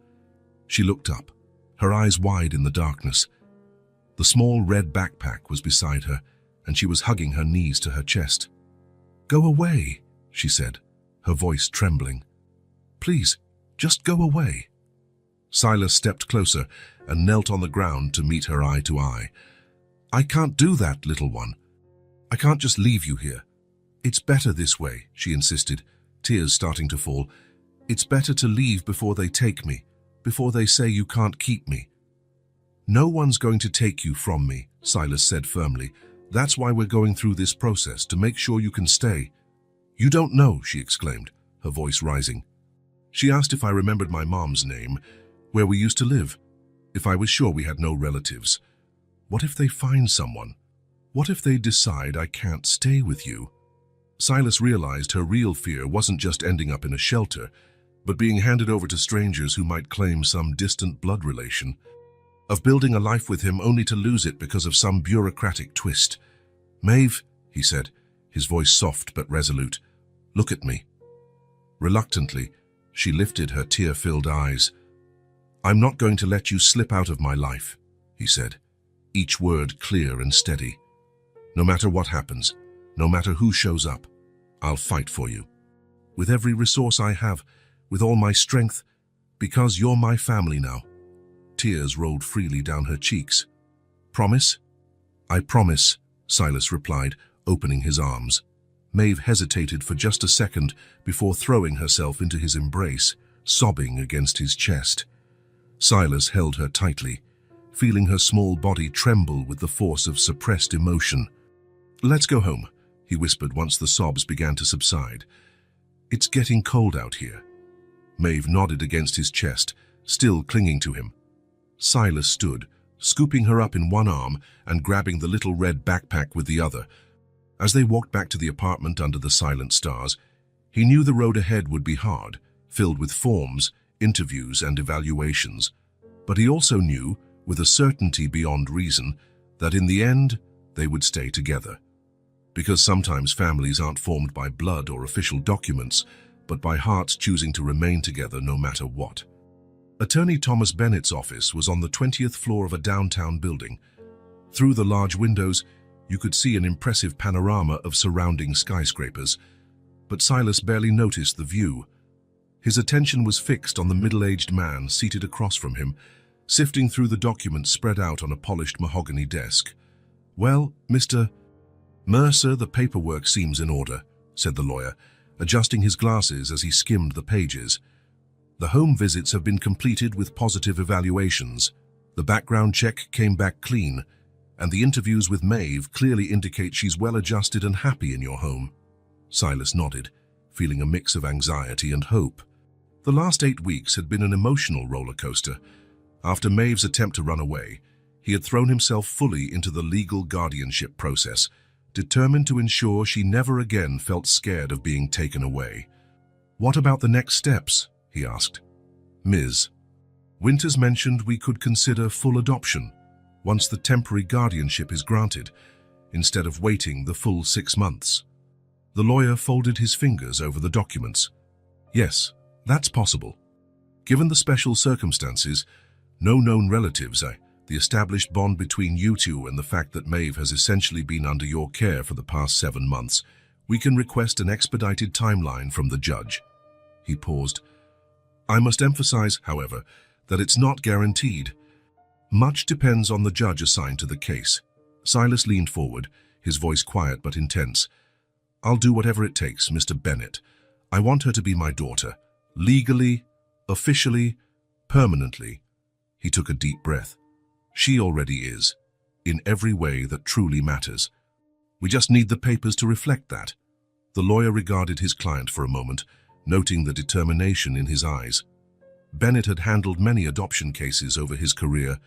She looked up, her eyes wide in the darkness. The small red backpack was beside her, and she was hugging her knees to her chest. "Go away," she said, her voice trembling. "Please, just go away." Silas stepped closer and knelt on the ground to meet her eye to eye. "I can't do that, little one. I can't just leave you here. It's better this way," she insisted, tears starting to fall. "It's better to leave before they take me, before they say you can't keep me." "No one's going to take you from me," Silas said firmly. "That's why we're going through this process, to make sure you can stay." "You don't know," she exclaimed, her voice rising. She asked if I remembered my mom's name, where we used to live, if I was sure we had no relatives. What if they find someone? What if they decide I can't stay with you? Silas realized her real fear wasn't just ending up in a shelter, but being handed over to strangers who might claim some distant blood relation, of building a life with him only to lose it because of some bureaucratic twist. "Maeve," he said, his voice soft but resolute, "look at me." Reluctantly, she lifted her tear-filled eyes. "I'm not going to let you slip out of my life," he said, each word clear and steady. "No matter what happens, no matter who shows up, I'll fight for you. With every resource I have, with all my strength, because you're my family now." Tears rolled freely down her cheeks. "Promise?" "I promise," Silas replied, opening his arms. Maeve hesitated for just a second before throwing herself into his embrace, sobbing against his chest. Silas held her tightly, feeling her small body tremble with the force of suppressed emotion. "Let's go home," he whispered once the sobs began to subside. "It's getting cold out here." Maeve nodded against his chest, still clinging to him. Silas stood, scooping her up in one arm and grabbing the little red backpack with the other. As they walked back to the apartment under the silent stars, He knew the road ahead would be hard, filled with forms, interviews, and evaluations. But he also knew, with a certainty beyond reason, that in the end, they would stay together. Because sometimes families aren't formed by blood or official documents, but by hearts choosing to remain together no matter what. Attorney Thomas Bennett's office was on the 20th floor of a downtown building. Through the large windows, you could see an impressive panorama of surrounding skyscrapers, but Silas barely noticed the view. His attention was fixed on the middle-aged man seated across from him, sifting through the documents spread out on a polished mahogany desk. "Well, Mr. Mercer, the paperwork seems in order," said the lawyer, adjusting his glasses as he skimmed the pages. "The home visits have been completed with positive evaluations. The background check came back clean, and the interviews with Maeve clearly indicate she's well-adjusted and happy in your home." Silas nodded, feeling a mix of anxiety and hope. The last 8 weeks had been an emotional roller coaster. After Maeve's attempt to run away, he had thrown himself fully into the legal guardianship process, determined to ensure she never again felt scared of being taken away. "What about the next steps?" he asked. "Ms. Winters mentioned we could consider full adoption once the temporary guardianship is granted, instead of waiting the full 6 months. The lawyer folded his fingers over the documents. "Yes, that's possible. Given the special circumstances, no known relatives, the established bond between you two, and the fact that Maeve has essentially been under your care for the past 7 months, we can request an expedited timeline from the judge." He paused. "I must emphasize, however, that it's not guaranteed. Much depends on the judge assigned to the case." Silas leaned forward, his voice quiet but intense. "I'll do whatever it takes, Mr. Bennett. I want her to be my daughter. Legally, officially, permanently." He took a deep breath. "She already is, in every way that truly matters. We just need the papers to reflect that." The lawyer regarded his client for a moment, noting the determination in his eyes. Bennett had handled many adoption cases over his career,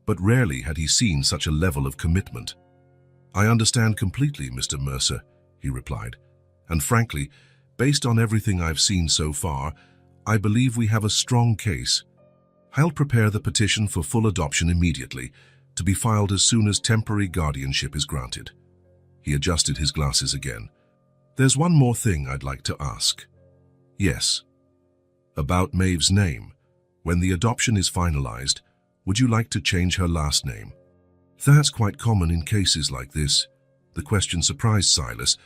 but rarely had he seen such a level of commitment. "I understand completely, Mr. Mercer," he replied. "And frankly, based on everything I've seen so far, I believe we have a strong case. I'll prepare the petition for full adoption immediately, to be filed as soon as temporary guardianship is granted." He adjusted his glasses again. "There's one more thing I'd like to ask." "Yes." "About Maeve's name. When the adoption is finalized, would you like to change her last name?" "That's quite common in cases like this." The question surprised Silas,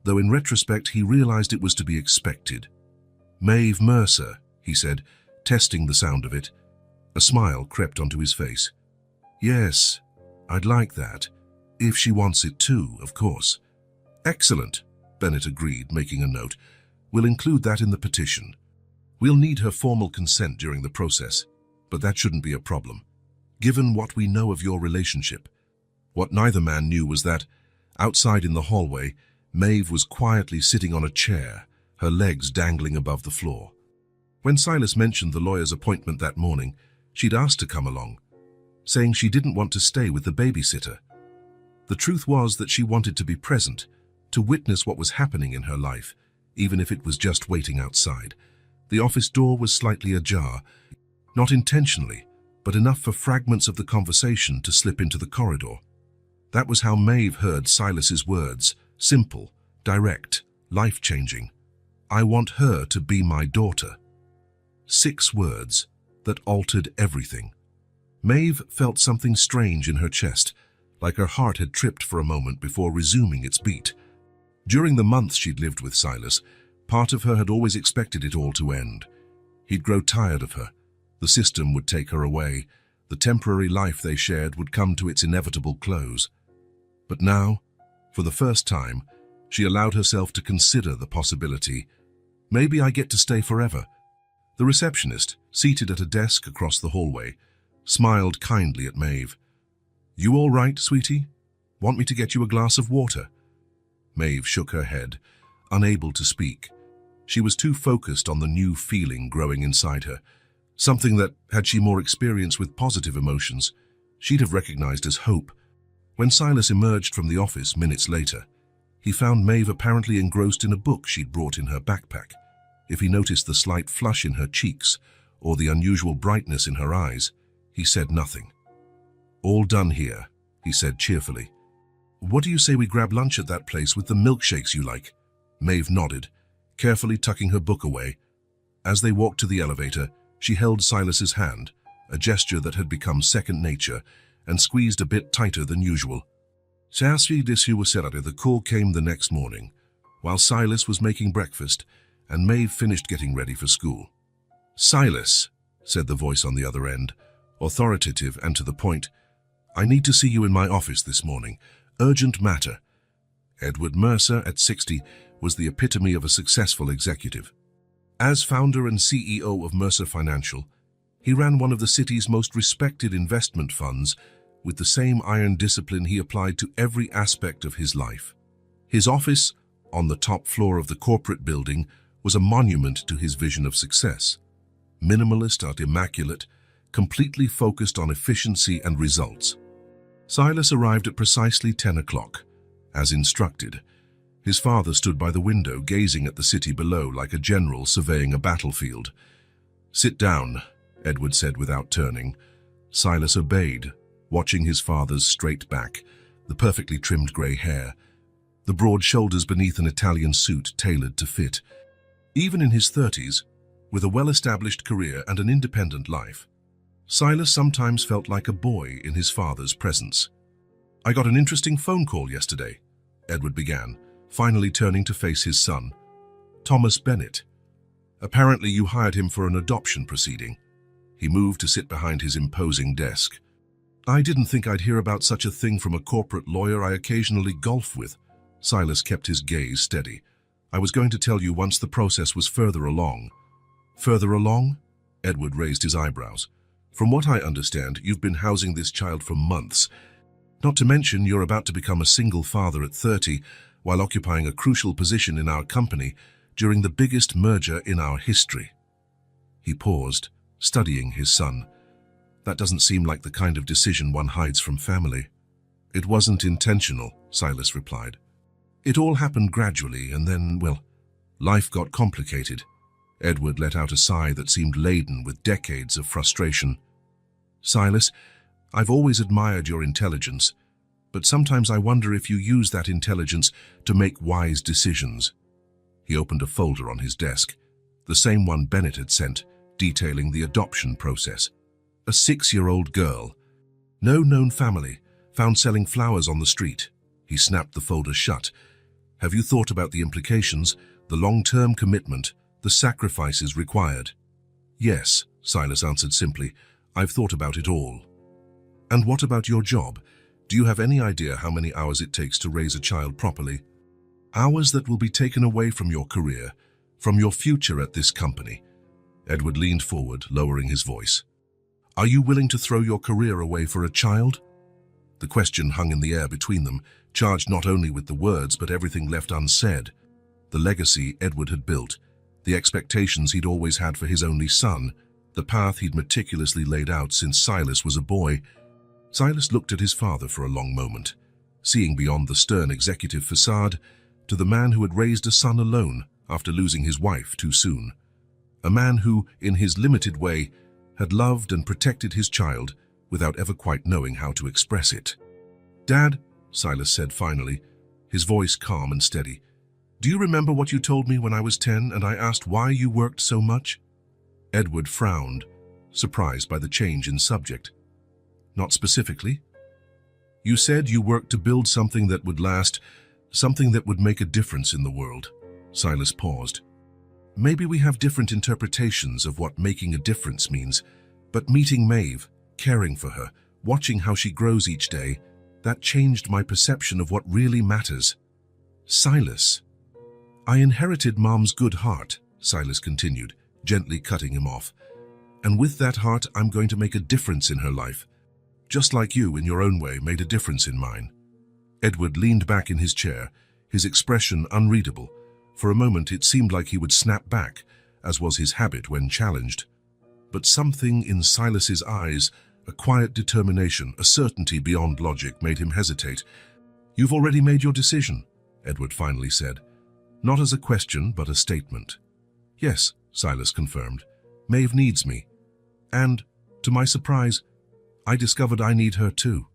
though in retrospect he realized it was to be expected. "Maeve Mercer," he said, testing the sound of it. A smile crept onto his face. "Yes, I'd like that. If she wants it too, of course." "Excellent," Bennett agreed, making a note. "We'll include that in the petition. We'll need her formal consent during the process, but that shouldn't be a problem, given what we know of your relationship." What neither man knew was that, outside in the hallway, Maeve was quietly sitting on a chair, her legs dangling above the floor. When Silas mentioned the lawyer's appointment that morning, she'd asked to come along, saying she didn't want to stay with the babysitter. The truth was that she wanted to be present, to witness what was happening in her life, even if it was just waiting outside. The office door was slightly ajar, not intentionally, but enough for fragments of the conversation to slip into the corridor. That was how Maeve heard Silas's words, simple, direct, life-changing. "I want her to be my daughter." 6 words that altered everything. Maeve felt something strange in her chest, like her heart had tripped for a moment before resuming its beat. During the months she'd lived with Silas, part of her had always expected it all to end. He'd grow tired of her. The system would take her away. The temporary life they shared would come to its inevitable close. But now, for the first time, she allowed herself to consider the possibility. "Maybe I get to stay forever." The receptionist, seated at a desk across the hallway, smiled kindly at Maeve. "You all right, sweetie? Want me to get you a glass of water?" Maeve shook her head, unable to speak. She was too focused on the new feeling growing inside her, something that, had she more experience with positive emotions, she'd have recognized as hope. When Silas emerged from the office minutes later, He found Maeve apparently engrossed in a book she'd brought in her backpack. If he noticed the slight flush in her cheeks or the unusual brightness in her eyes, he said nothing. "All done here," he said cheerfully. "What do you say we grab lunch at that place with the milkshakes you like?" Maeve nodded, carefully tucking her book away. As they walked to the elevator, she held Silas's hand, a gesture that had become second nature, and squeezed a bit tighter than usual. The call came the next morning, while Silas was making breakfast and Maeve finished getting ready for school. "Silas," said the voice on the other end, authoritative and to the point, "I need to see you in my office this morning. Urgent matter." Edward Mercer, at 60, was the epitome of a successful executive. As founder and CEO of Mercer Financial, he ran one of the city's most respected investment funds with the same iron discipline he applied to every aspect of his life. His office, on the top floor of the corporate building, was a monument to his vision of success. Minimalist but immaculate, completely focused on efficiency and results. Silas arrived at precisely 10 o'clock, as instructed. His father stood by the window, gazing at the city below like a general surveying a battlefield. "Sit down," Edward said without turning. Silas obeyed, watching his father's straight back, the perfectly trimmed grey hair, the broad shoulders beneath an Italian suit tailored to fit. Even in his 30s, with a well-established career and an independent life, Silas sometimes felt like a boy in his father's presence. "I got an interesting phone call yesterday," Edward began, finally turning to face his son. "Thomas Bennett. Apparently you hired him for an adoption proceeding." He moved to sit behind his imposing desk. "I didn't think I'd hear about such a thing from a corporate lawyer I occasionally golf with." Silas kept his gaze steady. "I was going to tell you once the process was further along." "Further along?" Edward raised his eyebrows. "From what I understand, you've been housing this child for months. Not to mention you're about to become a single father at 30, while occupying a crucial position in our company during the biggest merger in our history." He paused, studying his son. "That doesn't seem like the kind of decision one hides from family." "It wasn't intentional," Silas replied. "It all happened gradually, and then, well, life got complicated." Edward let out a sigh that seemed laden with decades of frustration. "Silas, I've always admired your intelligence, but sometimes I wonder if you use that intelligence to make wise decisions." He opened a folder on his desk, the same one Bennett had sent, detailing the adoption process. A 6-year-old girl, no known family, found selling flowers on the street. He snapped the folder shut. "Have you thought about the implications, the long-term commitment, the sacrifices required?" "Yes," Silas answered simply. "I've thought about it all." "And what about your job? Do you have any idea how many hours it takes to raise a child properly? Hours that will be taken away from your career, from your future at this company." Edward leaned forward, lowering his voice. "Are you willing to throw your career away for a child?" The question hung in the air between them, charged not only with the words but everything left unsaid. The legacy Edward had built, the expectations he'd always had for his only son, the path he'd meticulously laid out since Silas was a boy. Silas looked at his father for a long moment, seeing beyond the stern executive facade to the man who had raised a son alone after losing his wife too soon. A man who, in his limited way, had loved and protected his child without ever quite knowing how to express it. "Dad," Silas said finally, his voice calm and steady, "do you remember what you told me when I was 10 and I asked why you worked so much?" Edward frowned, surprised by the change in subject. "Not specifically." "You said you worked to build something that would last, something that would make a difference in the world." Silas paused. "Maybe we have different interpretations of what making a difference means, but meeting Maeve, caring for her, watching how she grows each day, that changed my perception of what really matters." "Silas." "I inherited Mom's good heart," Silas continued, gently cutting him off. "And with that heart, I'm going to make a difference in her life. Just like you, in your own way, made a difference in mine." Edward leaned back in his chair, his expression unreadable. For a moment it seemed like he would snap back, as was his habit when challenged. But something in Silas's eyes, a quiet determination, a certainty beyond logic, made him hesitate. "You've already made your decision," Edward finally said, not as a question but a statement. Yes, Silas confirmed. Maeve needs me. And, to my surprise, I discovered I need her too.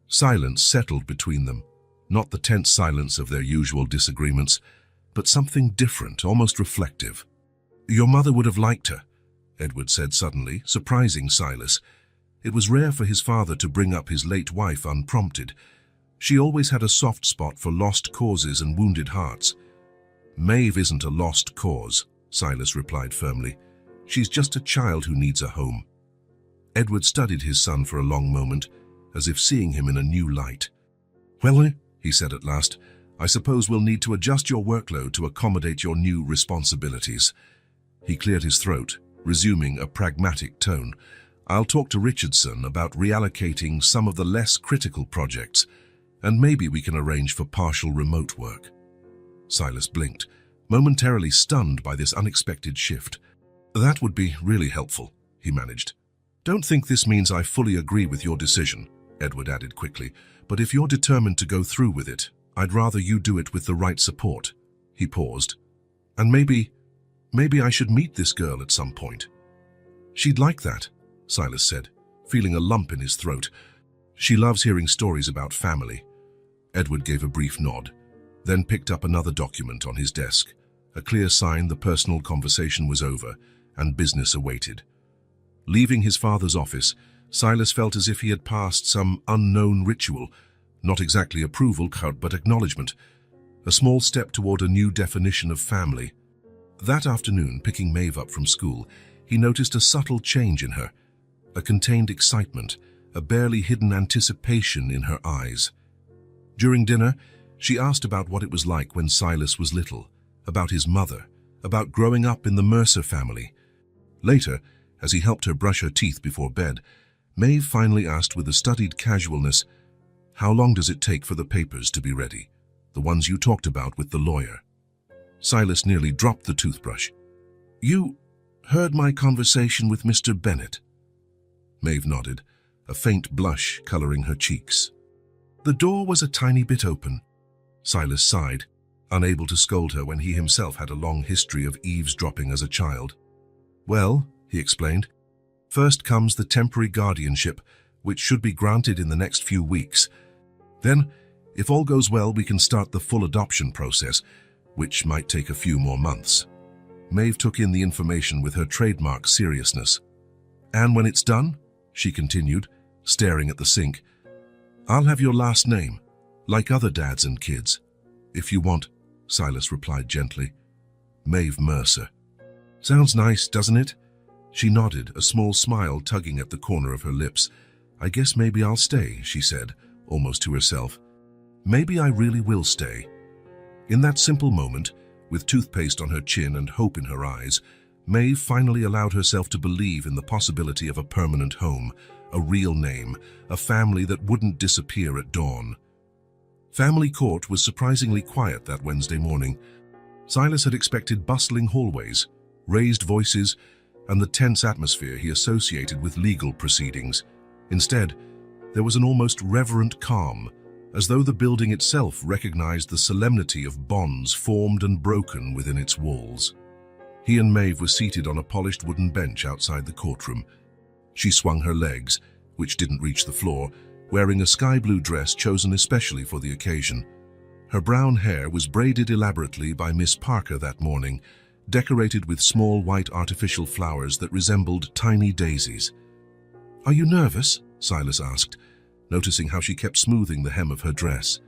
Silence settled between them, not the tense silence of their usual disagreements, but something different, almost reflective. Your mother would have liked her, Edward said suddenly, surprising Silas. It was rare for his father to bring up his late wife unprompted. She always had a soft spot for lost causes and wounded hearts. Maeve isn't a lost cause, Silas replied firmly. She's just a child who needs a home. Edward studied his son for a long moment, as if seeing him in a new light. Well, he said at last, I suppose we'll need to adjust your workload to accommodate your new responsibilities. He cleared his throat, resuming a pragmatic tone. I'll talk to Richardson about reallocating some of the less critical projects, and maybe we can arrange for partial remote work. Silas blinked, momentarily stunned by this unexpected shift. That would be really helpful, he managed. Don't think this means I fully agree with your decision, Edward added quickly, but if you're determined to go through with it, I'd rather you do it with the right support. He paused. And maybe I should meet this girl at some point. She'd like that, Silas said, feeling a lump in his throat. She loves hearing stories about family. Edward gave a brief nod, then picked up another document on his desk, a clear sign the personal conversation was over and business awaited. Leaving his father's office, Silas felt as if he had passed some unknown ritual, not exactly approval, but acknowledgement, a small step toward a new definition of family. That afternoon, picking Maeve up from school, he noticed a subtle change in her, a contained excitement, a barely hidden anticipation in her eyes. During dinner, she asked about what it was like when Silas was little, about his mother, about growing up in the Mercer family. Later, as he helped her brush her teeth before bed, Maeve finally asked with a studied casualness, how long does it take for the papers to be ready, the ones you talked about with the lawyer? Silas nearly dropped the toothbrush. You heard my conversation with Mr. Bennett? Maeve nodded, a faint blush coloring her cheeks. The door was a tiny bit open. Silas sighed, unable to scold her when he himself had a long history of eavesdropping as a child. Well, he explained, first comes the temporary guardianship, which should be granted in the next few weeks. Then, if all goes well, we can start the full adoption process, which might take a few more months. Maeve took in the information with her trademark seriousness. And when it's done, she continued, staring at the sink, I'll have your last name, like other dads and kids. If you want, Silas replied gently. Maeve Mercer. Sounds nice, doesn't it? She nodded, a small smile tugging at the corner of her lips. I guess maybe I'll stay, she said, almost to herself. Maybe I really will stay. In that simple moment, with toothpaste on her chin and hope in her eyes, Maeve finally allowed herself to believe in the possibility of a permanent home, a real name, a family that wouldn't disappear at dawn. Family Court was surprisingly quiet that Wednesday morning. Silas had expected bustling hallways, raised voices, and the tense atmosphere he associated with legal proceedings. Instead, there was an almost reverent calm, as though the building itself recognized the solemnity of bonds formed and broken within its walls. He and Maeve were seated on a polished wooden bench outside the courtroom. She swung her legs, which didn't reach the floor, wearing a sky-blue dress chosen especially for the occasion. Her brown hair was braided elaborately by Miss Parker that morning, decorated with small white artificial flowers that resembled tiny daisies. Are you nervous? Silas asked, noticing how she kept smoothing the hem of her dress.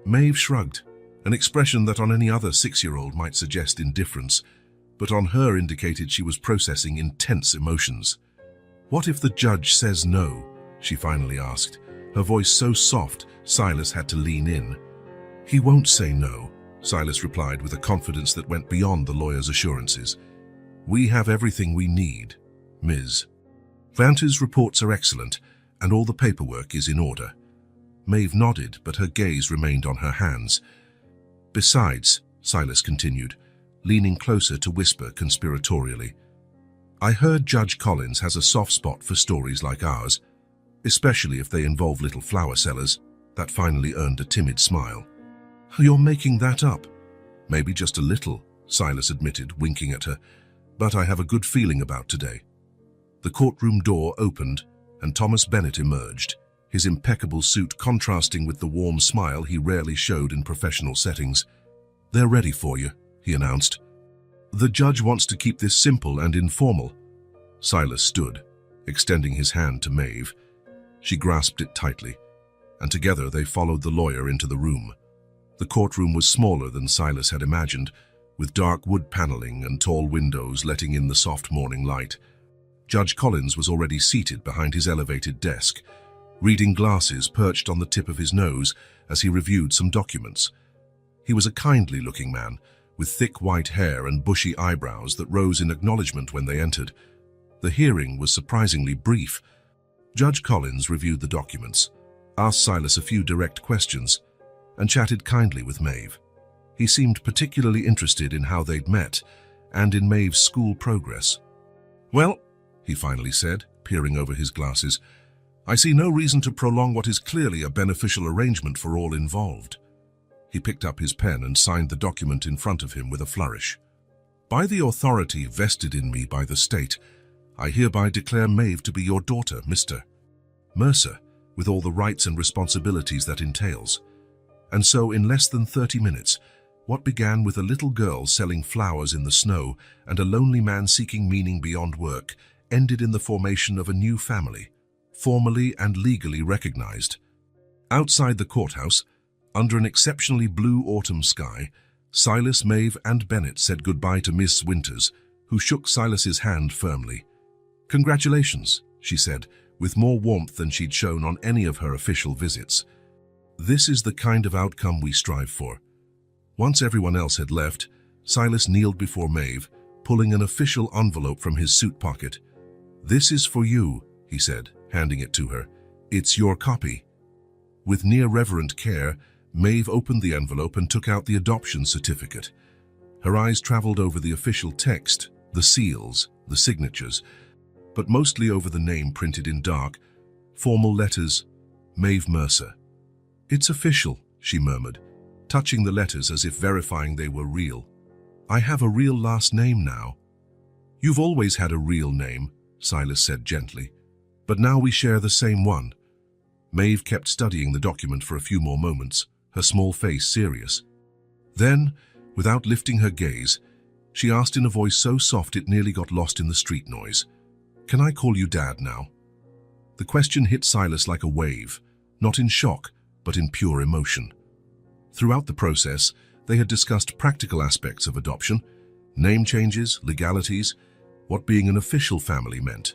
Maeve shrugged, an expression that on any other 6-year-old might suggest indifference, but on her indicated she was processing intense emotions. What if the judge says no? She finally asked, her voice so soft Silas had to lean in. He won't say no, Silas replied with a confidence that went beyond the lawyer's assurances. We have everything we need, Ms. Vanter's reports are excellent, and all the paperwork is in order. Maeve nodded, but her gaze remained on her hands. Besides, Silas continued, leaning closer to whisper conspiratorially, I heard Judge Collins has a soft spot for stories like ours, especially if they involve little flower sellers. That finally earned a timid smile. You're making that up. Maybe just a little, Silas admitted, winking at her, but I have a good feeling about today. The courtroom door opened and Thomas Bennett emerged, his impeccable suit contrasting with the warm smile he rarely showed in professional settings. They're ready for you, he announced. The judge wants to keep this simple and informal. Silas stood, extending his hand to Maeve. She grasped it tightly, and together they followed the lawyer into the room. The courtroom was smaller than Silas had imagined, with dark wood paneling and tall windows letting in the soft morning light. Judge Collins was already seated behind his elevated desk, reading glasses perched on the tip of his nose as he reviewed some documents. He was a kindly-looking man, with thick white hair and bushy eyebrows that rose in acknowledgement when they entered. The hearing was surprisingly brief. Judge Collins reviewed the documents, asked Silas a few direct questions, and chatted kindly with Maeve. He seemed particularly interested in how they'd met and in Maeve's school progress. Well, he finally said, peering over his glasses, I see no reason to prolong what is clearly a beneficial arrangement for all involved. He picked up his pen and signed the document in front of him with a flourish. By the authority vested in me by the state, I hereby declare Maeve to be your daughter, Mr. Mercer, with all the rights and responsibilities that entails. And so, in less than 30 minutes, what began with a little girl selling flowers in the snow and a lonely man seeking meaning beyond work ended in the formation of a new family, formally and legally recognized. Outside the courthouse, under an exceptionally blue autumn sky, Silas, Maeve, and Bennett said goodbye to Miss Winters, who shook Silas's hand firmly. Congratulations, she said, with more warmth than she'd shown on any of her official visits. This is the kind of outcome we strive for. Once everyone else had left, Silas kneeled before Maeve, pulling an official envelope from his suit pocket. This is for you, he said, handing it to her. It's your copy. With near-reverent care, Maeve opened the envelope and took out the adoption certificate. Her eyes traveled over the official text, the seals, the signatures, but mostly over the name printed in dark, formal letters, Maeve Mercer. It's official, she murmured, touching the letters as if verifying they were real. I have a real last name now. You've always had a real name, Silas said gently, but now we share the same one. Maeve kept studying the document for a few more moments, her small face serious. Then, without lifting her gaze, she asked in a voice so soft it nearly got lost in the street noise, Can I call you Dad now? The question hit Silas like a wave, not in shock, but in pure emotion. Throughout the process, they had discussed practical aspects of adoption, name changes, legalities, what being an official family meant.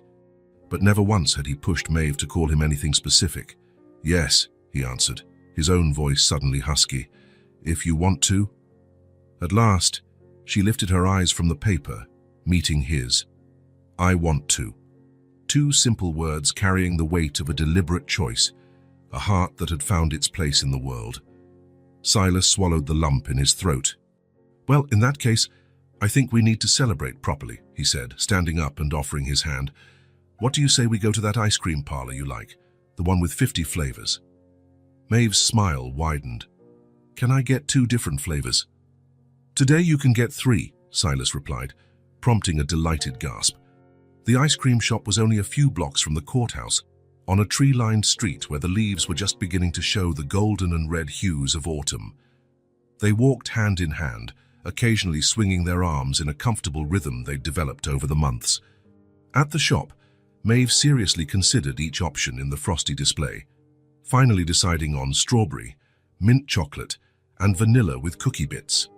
But never once had he pushed Maeve to call him anything specific. Yes, he answered, his own voice suddenly husky. If you want to. At last, she lifted her eyes from the paper, meeting his. I want to. Two simple words carrying the weight of a deliberate choice, a heart that had found its place in the world. Silas swallowed the lump in his throat. Well, in that case, I think we need to celebrate properly, he said, standing up and offering his hand. What do you say we go to that ice cream parlor you like, the one with 50 flavors? Maeve's smile widened. Can I get 2 different flavors? Today you can get 3, Silas replied, prompting a delighted gasp. The ice cream shop was only a few blocks from the courthouse, on a tree-lined street where the leaves were just beginning to show the golden and red hues of autumn. They walked hand in hand, occasionally swinging their arms in a comfortable rhythm they'd developed over the months. At the shop, Maeve seriously considered each option in the frosty display, finally deciding on strawberry, mint chocolate, and vanilla with cookie bits.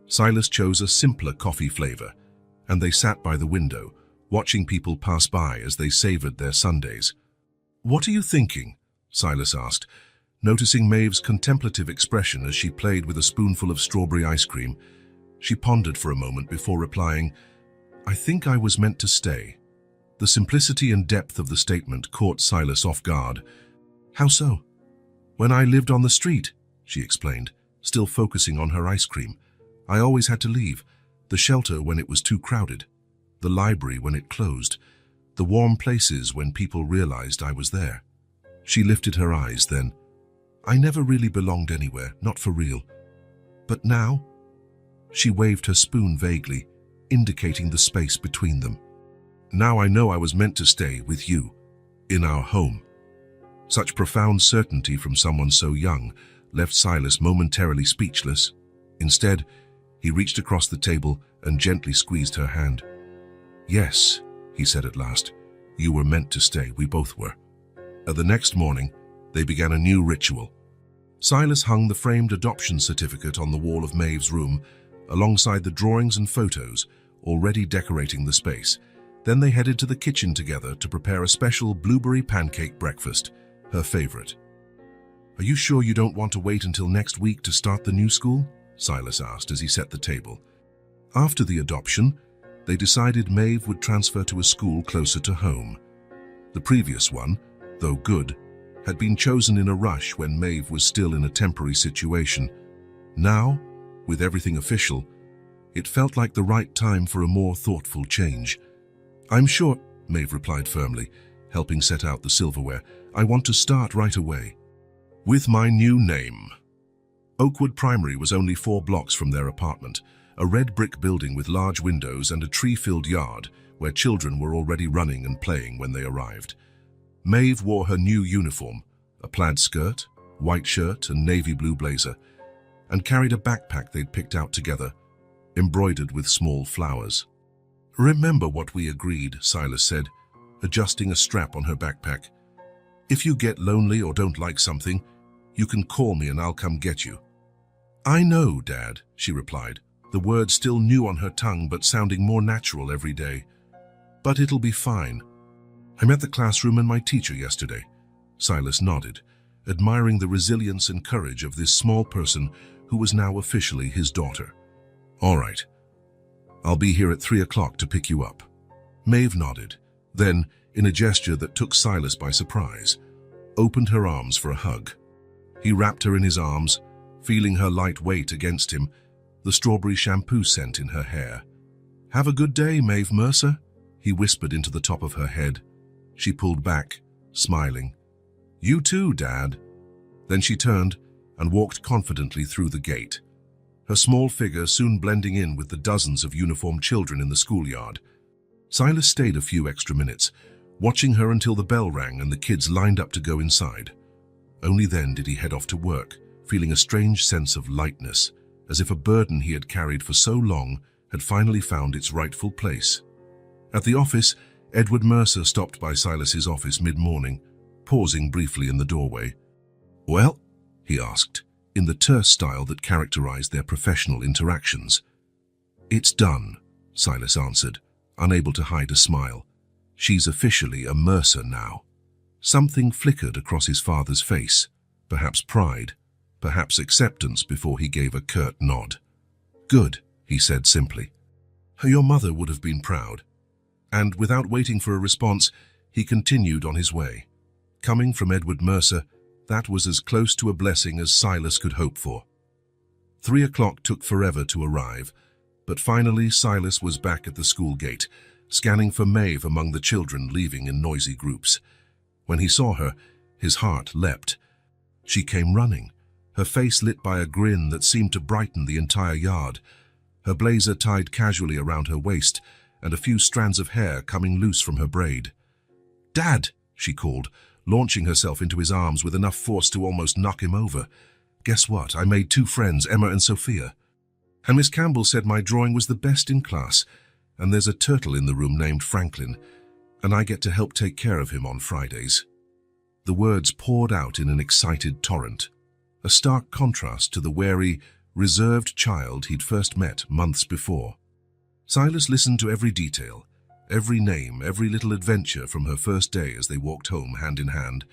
Silas chose a simpler coffee flavor, and they sat by the window, watching people pass by as they savored their sundaes. What are you thinking? Silas asked, noticing Maeve's contemplative expression as she played with a spoonful of strawberry ice cream. She pondered for a moment before replying, I think I was meant to stay. The simplicity and depth of the statement caught Silas off guard. How so? When I lived on the street, she explained, still focusing on her ice cream. I always had to leave, the shelter when it was too crowded, the library when it closed, the warm places when people realized I was there. She lifted her eyes then. I never really belonged anywhere, not for real. But now, she waved her spoon vaguely, indicating the space between them. Now I know I was meant to stay with you, in our home. Such profound certainty from someone so young left Silas momentarily speechless. Instead, he reached across the table and gently squeezed her hand. Yes, he said at last, you were meant to stay, we both were. The next morning, they began a new ritual. Silas hung the framed adoption certificate on the wall of Maeve's room, alongside the drawings and photos, already decorating the space. Then they headed to the kitchen together to prepare a special blueberry pancake breakfast, her favorite. Are you sure you don't want to wait until next week to start the new school? Silas asked as he set the table. After the adoption, they decided Maeve would transfer to a school closer to home. The previous one, though good, had been chosen in a rush when Maeve was still in a temporary situation. Now, with everything official, it felt like the right time for a more thoughtful change. I'm sure, Maeve replied firmly, helping set out the silverware. I want to start right away. With my new name. Oakwood Primary was only 4 blocks from their apartment, a red brick building with large windows and a tree-filled yard where children were already running and playing when they arrived. Maeve wore her new uniform, a plaid skirt, white shirt and navy blue blazer, and carried a backpack they'd picked out together, embroidered with small flowers. Remember what we agreed, Silas said, adjusting a strap on her backpack. If you get lonely or don't like something, you can call me and I'll come get you. I know, Dad, she replied, the words still new on her tongue but sounding more natural every day. But it'll be fine. I met the classroom and my teacher yesterday. Silas nodded, admiring the resilience and courage of this small person who was now officially his daughter. All right. I'll be here at 3 o'clock to pick you up. Maeve nodded, then, in a gesture that took Silas by surprise, opened her arms for a hug. He wrapped her in his arms, feeling her light weight against him, the strawberry shampoo scent in her hair. Have a good day, Maeve Mercer, he whispered into the top of her head. She pulled back, smiling. You too, Dad. Then she turned and walked confidently through the gate, her small figure soon blending in with the dozens of uniformed children in the schoolyard. Silas stayed a few extra minutes, watching her until the bell rang and the kids lined up to go inside. Only then did he head off to work, feeling a strange sense of lightness, as if a burden he had carried for so long had finally found its rightful place. At the office, Edward Mercer stopped by Silas's office mid-morning, pausing briefly in the doorway. Well, he asked, in the terse style that characterized their professional interactions. It's done, Silas answered, unable to hide a smile. She's officially a Mercer now. Something flickered across his father's face, perhaps pride, perhaps acceptance before he gave a curt nod. Good, he said simply. Your mother would have been proud. And without waiting for a response, he continued on his way. Coming from Edward Mercer, that was as close to a blessing as Silas could hope for. 3 o'clock took forever to arrive, but finally Silas was back at the school gate, scanning for Maeve among the children leaving in noisy groups. When he saw her, his heart leapt. She came running, her face lit by a grin that seemed to brighten the entire yard, her blazer tied casually around her waist and a few strands of hair coming loose from her braid. Dad, she called, launching herself into his arms with enough force to almost knock him over. Guess what? I made 2 friends, Emma and Sophia. And Miss Campbell said my drawing was the best in class, and there's a turtle in the room named Franklin, and I get to help take care of him on Fridays. The words poured out in an excited torrent, a stark contrast to the wary, reserved child he'd first met months before. Silas listened to every detail, every name, every little adventure from her first day as they walked home hand in hand.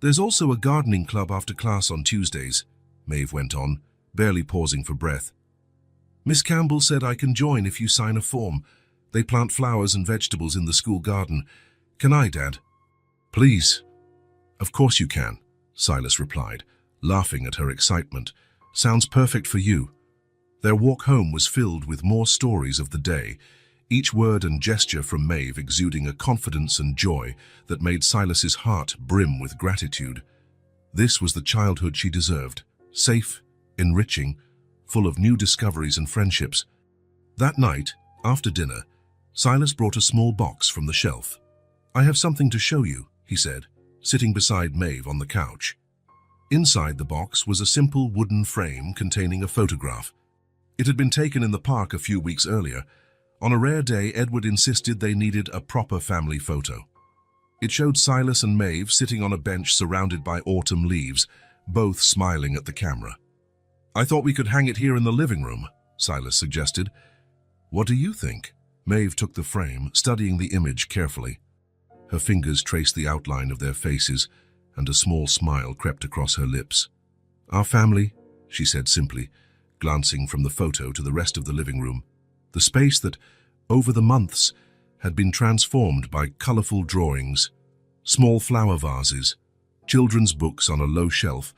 There's also a gardening club after class on Tuesdays, Maeve went on, barely pausing for breath. Miss Campbell said I can join if you sign a form. They plant flowers and vegetables in the school garden. Can I, Dad? Please. Of course you can, Silas replied, laughing at her excitement. Sounds perfect for you. Their walk home was filled with more stories of the day, each word and gesture from Maeve exuding a confidence and joy that made Silas's heart brim with gratitude. This was the childhood she deserved, safe, enriching, full of new discoveries and friendships. That night, after dinner, Silas brought a small box from the shelf. "I have something to show you," he said, sitting beside Maeve on the couch. Inside the box was a simple wooden frame containing a photograph. It had been taken in the park a few weeks earlier. On a rare day, Edward insisted they needed a proper family photo. It showed Silas and Maeve sitting on a bench surrounded by autumn leaves, both smiling at the camera. "I thought we could hang it here in the living room," Silas suggested. "What do you think?" Maeve took the frame, studying the image carefully. Her fingers traced the outline of their faces, and a small smile crept across her lips. "Our family," she said simply, glancing from the photo to the rest of the living room. The space that, over the months, had been transformed by colorful drawings, small flower vases, children's books on a low shelf,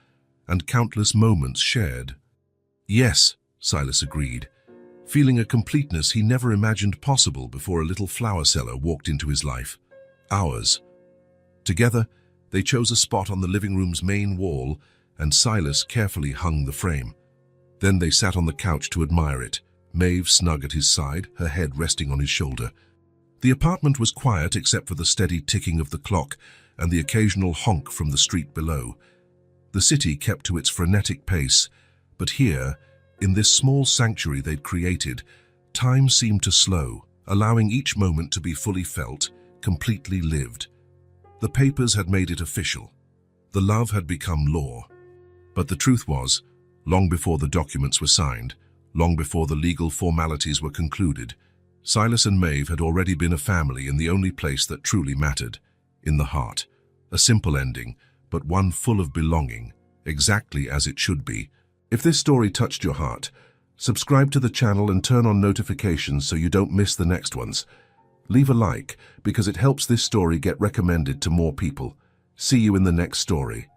and countless moments shared. "Yes," Silas agreed, feeling a completeness he never imagined possible before a little flower seller walked into his life. Ours. Together, they chose a spot on the living room's main wall, and Silas carefully hung the frame. Then they sat on the couch to admire it, Maeve snug at his side, her head resting on his shoulder. The apartment was quiet except for the steady ticking of the clock and the occasional honk from the street below. The city kept to its frenetic pace, but here, in this small sanctuary they'd created, time seemed to slow, allowing each moment to be fully felt, completely lived. The papers had made it official. The love had become law. But the truth was, long before the documents were signed, long before the legal formalities were concluded, Silas and Maeve had already been a family in the only place that truly mattered, in the heart. A simple ending, but one full of belonging, exactly as it should be. If this story touched your heart, subscribe to the channel and turn on notifications so you don't miss the next ones. Leave a like, because it helps this story get recommended to more people. See you in the next story.